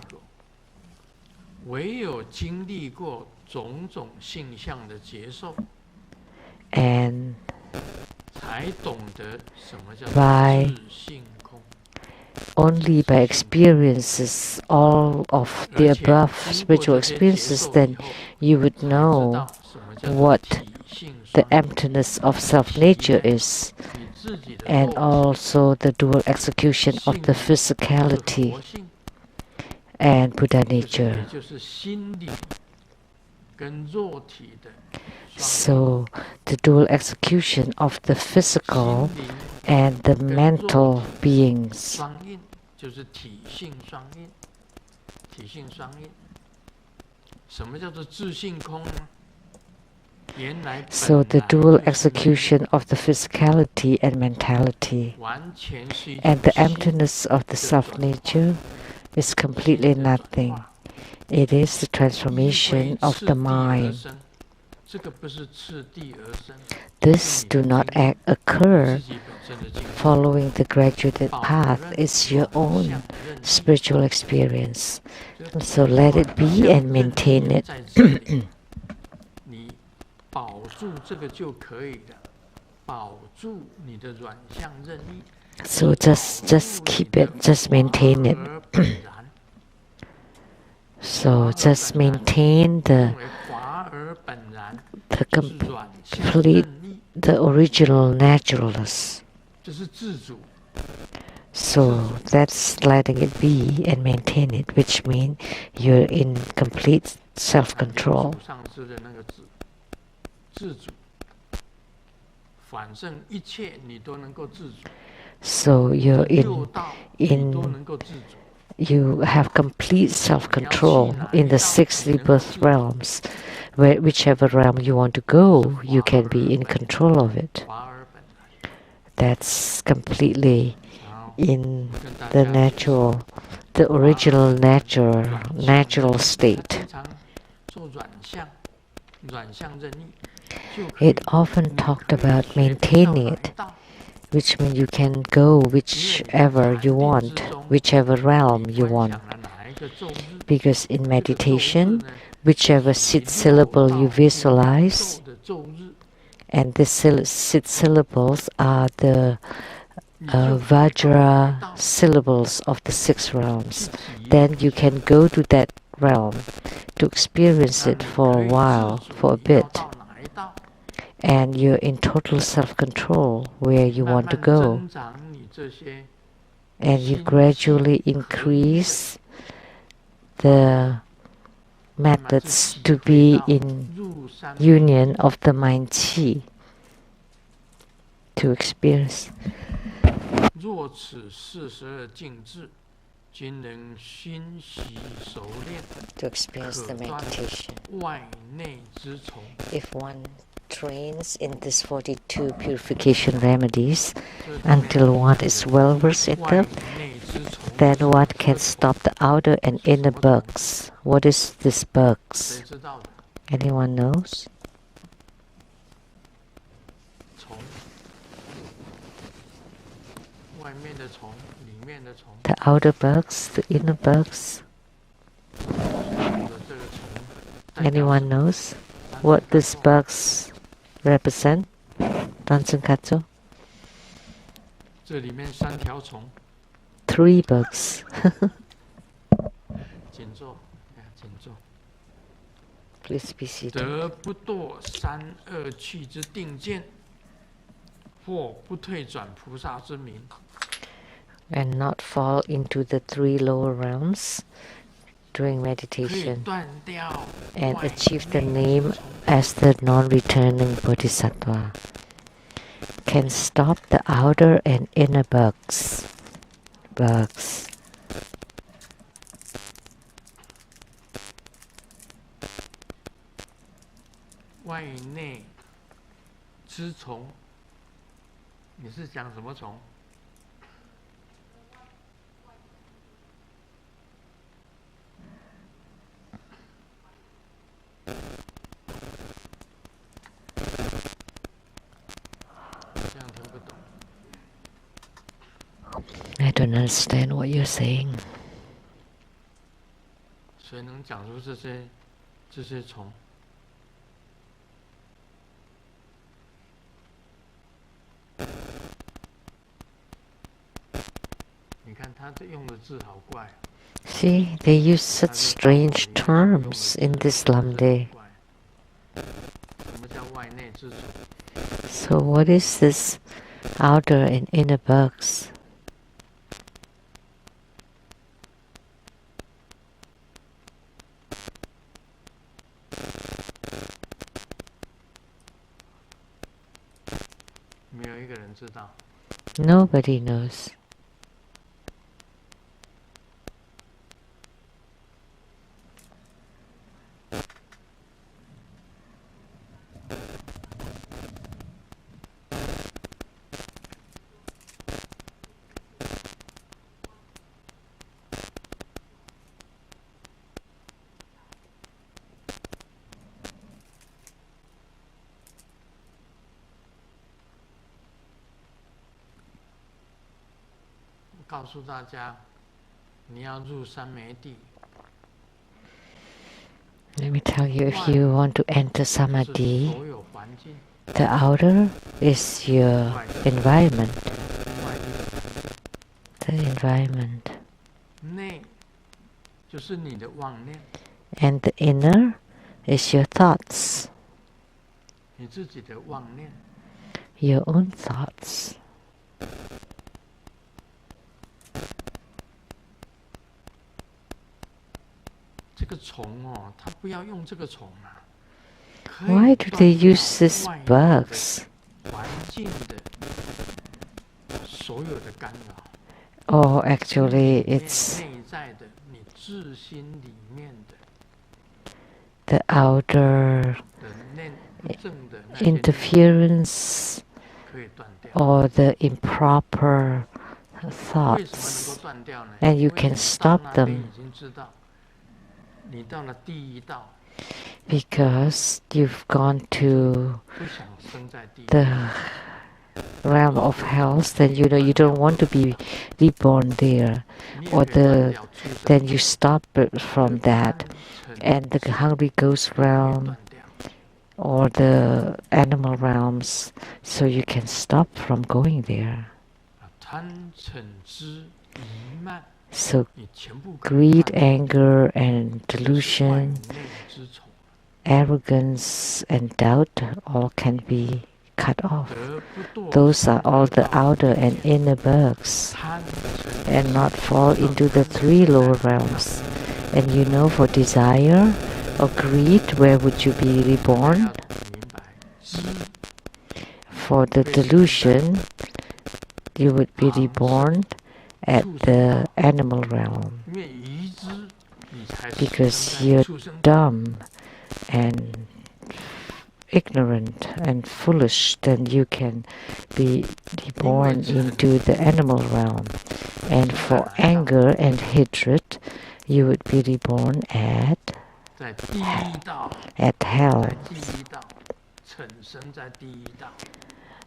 And only by experiences all of the above spiritual experiences, then you would know what the emptiness of self-nature is, and also the dual execution of the physicality and Buddha nature. So the dual execution of the physical and the mental beings. So the dual execution of the physicality and mentality and the emptiness of the self-nature is completely nothing. It is the transformation of the mind. This do not occur following the graduated path. It's your own spiritual experience. So let it be and maintain it. So just keep it, just maintain it. So just maintain the complete, the original naturalness. So that's letting it be and maintain it, which means you're in complete self-control. So you're you have complete self-control in the 6 rebirth realms. Whichever realm you want to go, you can be in control of it. That's completely in the original natural state. It often talked about maintaining it, which means you can go whichever you want, whichever realm you want. Because in meditation, whichever 6 syllable you visualize, and the 6 syllables are the Vajra syllables of the 6 realms, then you can go to that realm to experience it for a while, for a bit. And you're in total self-control where you want to go. and you gradually increase the methods to be in union of the mind qi to experience. 若此42境智，今能心习熟练， To experience the 可断 meditation. 外内之从。 If one trains in these 42 purification remedies until one is well versed in them, 外内之从 then one can stop the outer and inner bugs. What is this 谁 bugs? 知道的？ Anyone knows? 从，外面的从，里面的从， The outer bugs, the inner bugs. 有的这个从代表 Anyone 什么？ knows what these bugs represent? Tansen Katsu? 这里面3条虫， 3 bugs. 紧坐，紧坐。 Please be seated. 得不堕3恶趣之定见，或不退转菩萨之名。 And not fall into the 3 lower realms during 可以 meditation 断掉 and 外 achieve the 内之 name 虫 as the non-returning bodhisattva. Can stop the outer and inner bugs. Bugs. 外内之虫，你是讲什么虫？这样听不懂。 I don't understand what you're saying. 谁能讲出这些虫？你看他这用的字好怪。 See, they use such strange terms in this Lamdre. 什么叫外内之虫？ So what is this outer and inner bugs? 没有一个人知道。 Nobody knows. 告诉大家，你要入三昧地， Let me tell you, if you want to enter 是 samadhi, 所有环境， the outer is your environment. 外力 The environment. 内就是你的妄念， And the inner is your thoughts, 你自己的妄念。 your own thoughts. 这个虫哦，它不要用这个虫啊。可以 Why do they 断掉 use these 外面的 bugs? 环境的所有的干扰。 Oh, actually, 里面 it's 内在的，你自心里面的 the outer 正的那些念 interference 可以断掉。 or the improper 为什么能 thoughts. 够断掉呢？ And you 因为 can 你 stop 到那边 them 已经知道，你到了第一道， because you've gone to 不想生在地狱。 the realm of hells, then you know you don't want to be reborn there, 你也 or 可以断 the 掉畜生 then you stop it from that, 贪嗔 and the hungry ghost 可以 realm 断掉。 or the animal realms, so you can stop from going there. 贪嗔痴疑慢， So 你全部可以 greed, 断掉 anger, and 这是外 delusion, 内之虫。 arrogance, and doubt all can be cut off. Those are all the outer and inner births, and not fall into the three lower realms. And you know, for desire or greed, where would you be reborn? For the delusion, you would be reborn at the animal realm, because you're dumb and ignorant and foolish. Then you can be reborn into the animal realm. And for anger and hatred, you would be reborn at hell.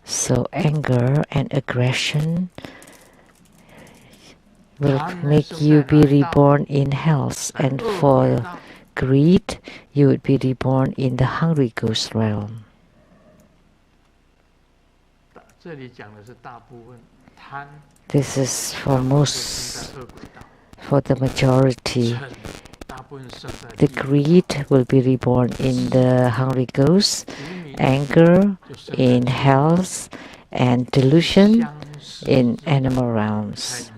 So anger and aggression will make you be reborn in hells, and for greed, you would be reborn in the hungry ghost realm. This is for the majority. The greed will be reborn in the hungry ghost, anger in hells, and delusion in animal realms.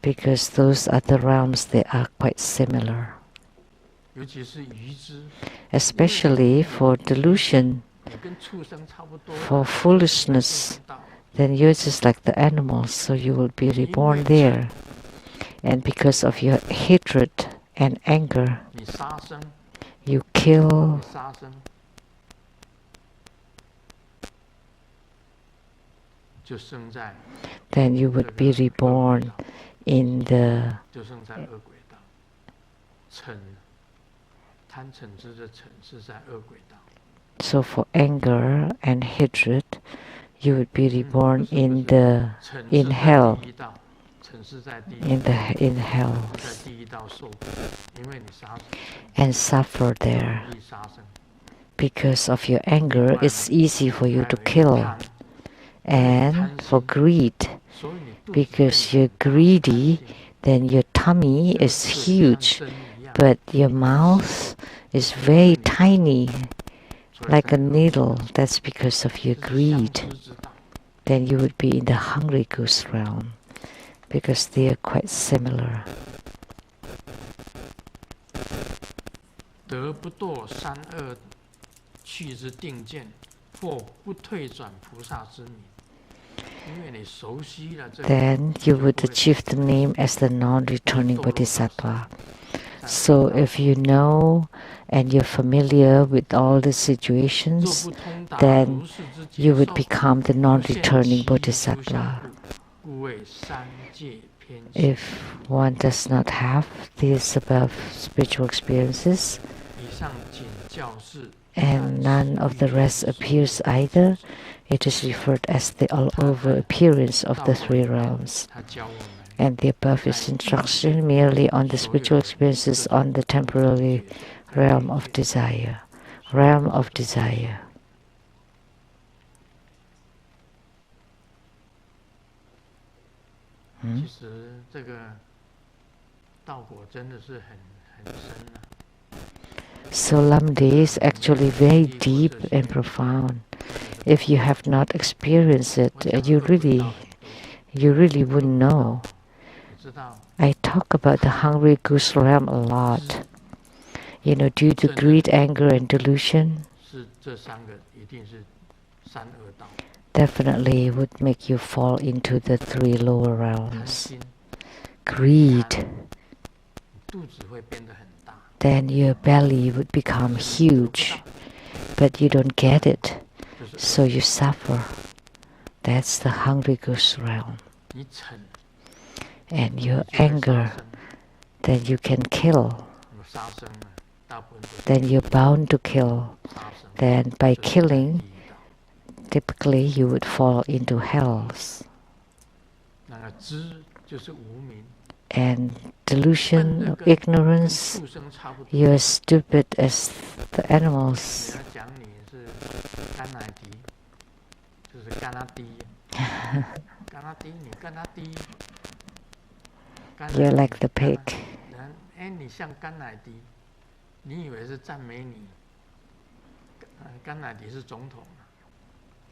Because those are the realms, they are quite similar. Especially for delusion, for foolishness, then you're just like the animals, so you will be reborn there. And because of your hatred and anger, you kill, then you would be reborn in the so for anger and hatred, you would be reborn in hell, in hell, and suffer there. Because of your anger, it's easy for you to kill. And for greed, because you're greedy, then your tummy is huge, but your mouth is very tiny, like a needle. That's because of your greed. Then you would be in the hungry ghost realm, because they are quite similar. Then you would achieve the name as the non-returning bodhisattva. So if you know and you're familiar with all the situations, then you would become the non-returning bodhisattva. If one does not have these above spiritual experiences, and none of the rest appears either, it is referred as the all-over appearance of the three realms. And the above is instruction merely on the spiritual experiences on the temporary realm of desire. Realm of desire. So Lamdre is actually very deep and profound. If you have not experienced it, you really wouldn't know. I talk about the hungry goose realm a lot. You know, due to greed, anger, and delusion, definitely would make you fall into the three lower realms. Greed, then your belly would become huge, but you don't get it, so you suffer. That's the hungry goose realm. And your anger, then you can kill. Then you're bound to kill. Then by killing, typically you would fall into hells. And delusion, ignorance, you're stupid as the animals. You're like the pig.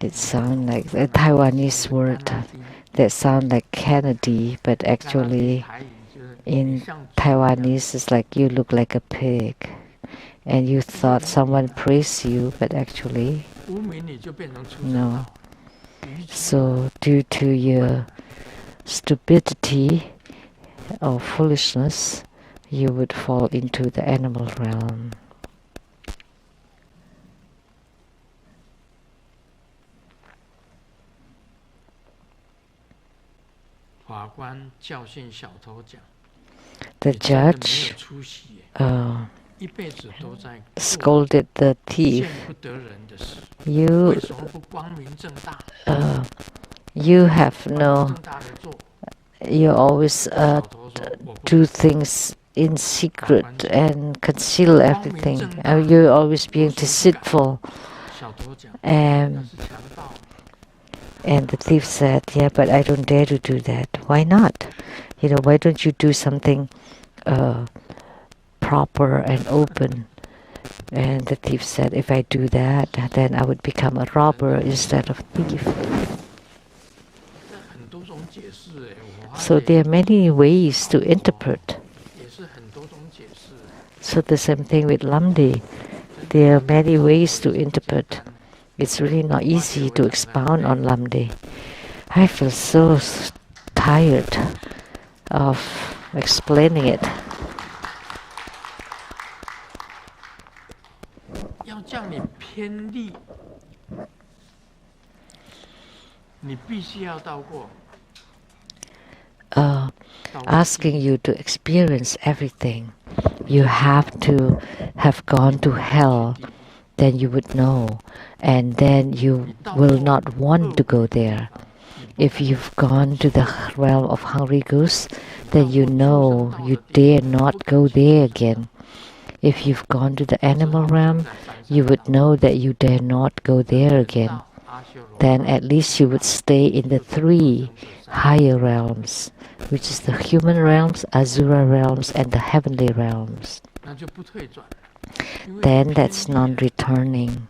It sounds like a Taiwanese word that sounds like Kennedy, but actually in Taiwanese it's like you look like a pig. And you thought someone praised you, but actually, no. So due to your stupidity or foolishness, you would fall into the animal realm. The judge scolded the thief. You have no. You always do things in secret and conceal everything. You're always being deceitful. And the thief said, "Yeah, but I don't dare to do that. Why not? Why don't you do something proper and open?" And the thief said, "If I do that, then I would become a robber instead of thief." So there are many ways to interpret. So the same thing with Lamdre. There are many ways to interpret. It's really not easy to expound on Lamdre. I feel so tired of explaining it. Asking you to experience everything. You have to have gone to hell, then you would know, and then you will not want to go there. If you've gone to the realm of hungry ghosts, then you know you dare not go there again. If you've gone to the animal realm, you would know that you dare not go there again. Then at least you would stay in the 3 higher realms, which is the human realms, Asura realms, and the heavenly realms. Then that's non-returning,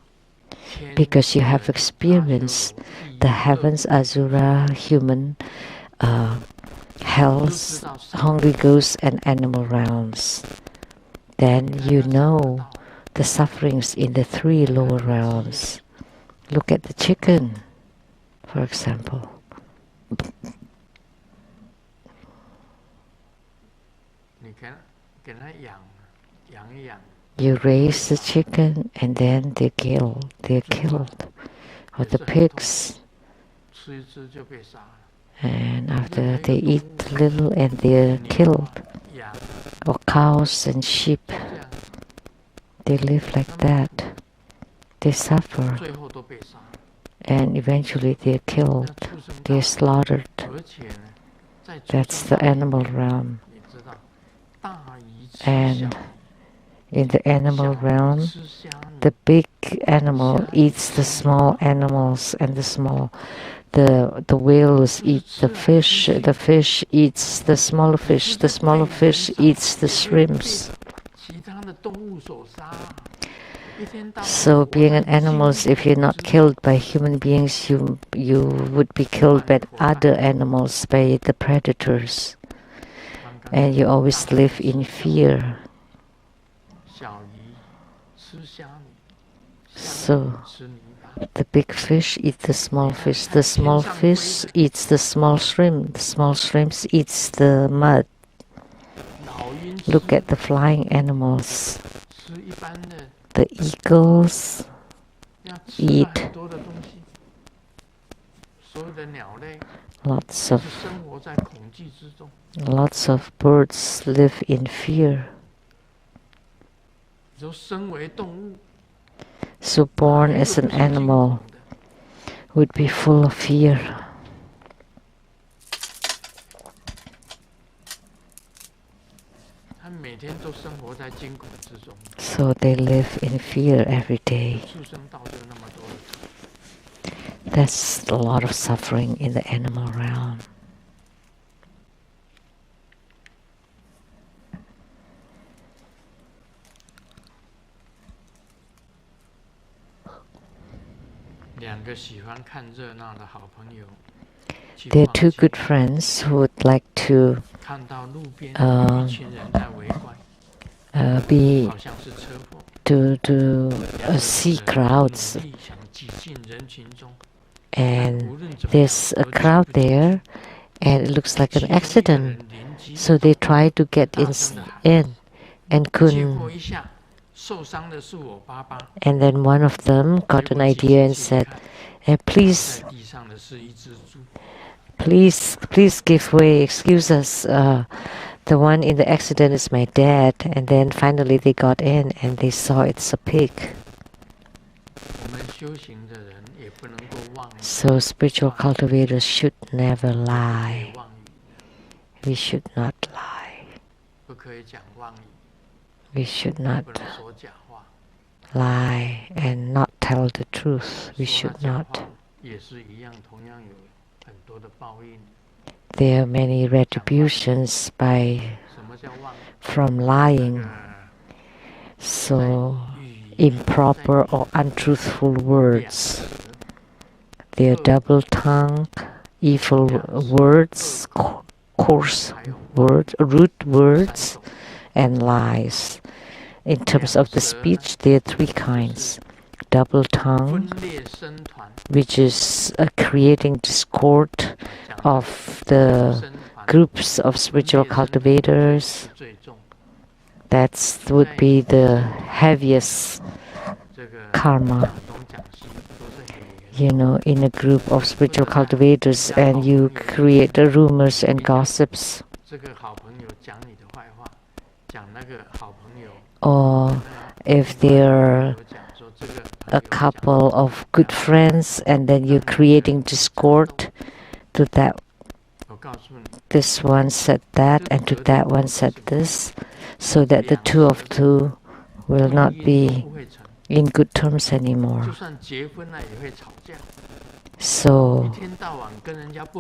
because you have experienced the heavens, Asura, human, hells, hungry ghosts, and animal realms. Then you know the sufferings in the 3 lower realms. Look at the chicken, for example. You raise the chicken and then they're killed. Or the pigs. And after they eat little and they're killed. Or cows and sheep. They live like that. They suffer. And eventually they're killed. They're slaughtered. That's the animal realm. And in the animal realm, the big animal eats the small animals, and the whales eat the fish eats the smaller fish eats the shrimps. So being an animal, if you're not killed by human beings, you would be killed by other animals, by the predators. And you always live in fear. So the big fish eat the small fish eats the small shrimp, the small shrimps eats the mud. Look at the flying animals. The eagles eat lots of birds live in fear. So born as an animal would be full of fear. So they live in fear every day. That's a lot of suffering in the animal realm. There are two good friends who would like to see crowds, and there's a crowd there, and it looks like an accident. So they try to get in and couldn't. And then one of them got an idea and said, please give way, excuse us. The one in the accident is my dad. And then finally they got in and they saw it's a pig. So spiritual cultivators should never lie. We should not lie. We should not lie and not tell the truth. We should not. There are many retributions from lying. So improper or untruthful words. There are double tongue, evil words, coarse words, rude words, and lies. In terms of the speech, there are three kinds. Double tongue, which is creating discord of the groups of spiritual cultivators. That would be the heaviest karma. In a group of spiritual cultivators, and you create the rumors and gossips. Or if there are a couple of good friends and then you're creating discord to that. This one said that and to that one said this, so that the two of two will not be in good terms anymore. So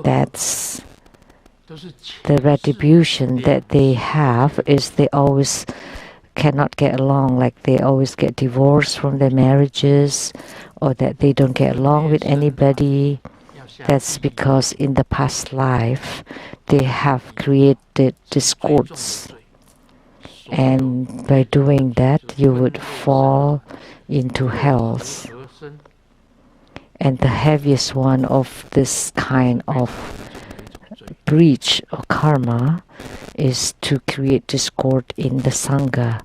that's the retribution that they have, is they always cannot get along, like they always get divorced from their marriages, or that they don't get along with anybody. That's because in the past life they have created discords, and by doing that you would fall into hells. And the heaviest one of this kind of breach or karma is to create discord in the sangha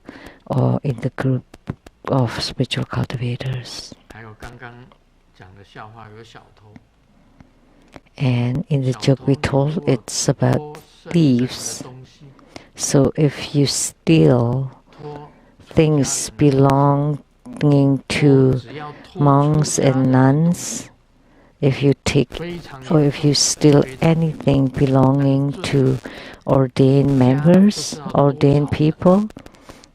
or in the group of spiritual cultivators. And in the joke we told, it's about thieves. So if you steal things belonging to monks and nuns, if you steal anything belonging to ordained members, ordained people,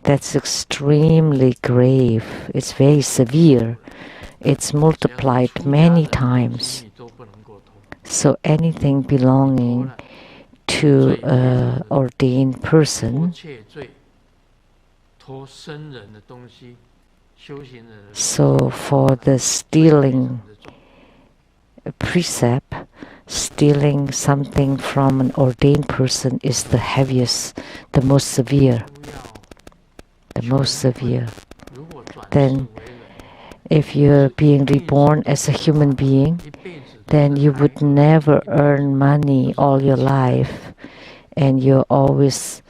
that's extremely grave. It's very severe. It's multiplied many times. So anything belonging to an ordained person, so for the stealing precept, stealing something from an ordained person is the heaviest, the most severe. The most severe. Then if you're being reborn as a human being, then you would never earn money all your life, and you're always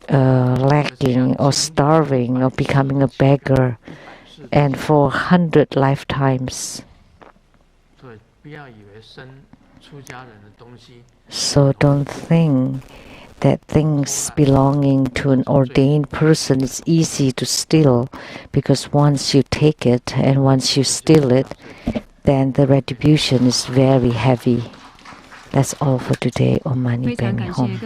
lacking or starving or becoming a beggar, and for 100 lifetimes. So don't think that things belonging to an ordained person is easy to steal, because once you take it and once you steal it, then the retribution is very heavy. That's all for today. Om Mani Padme Hum.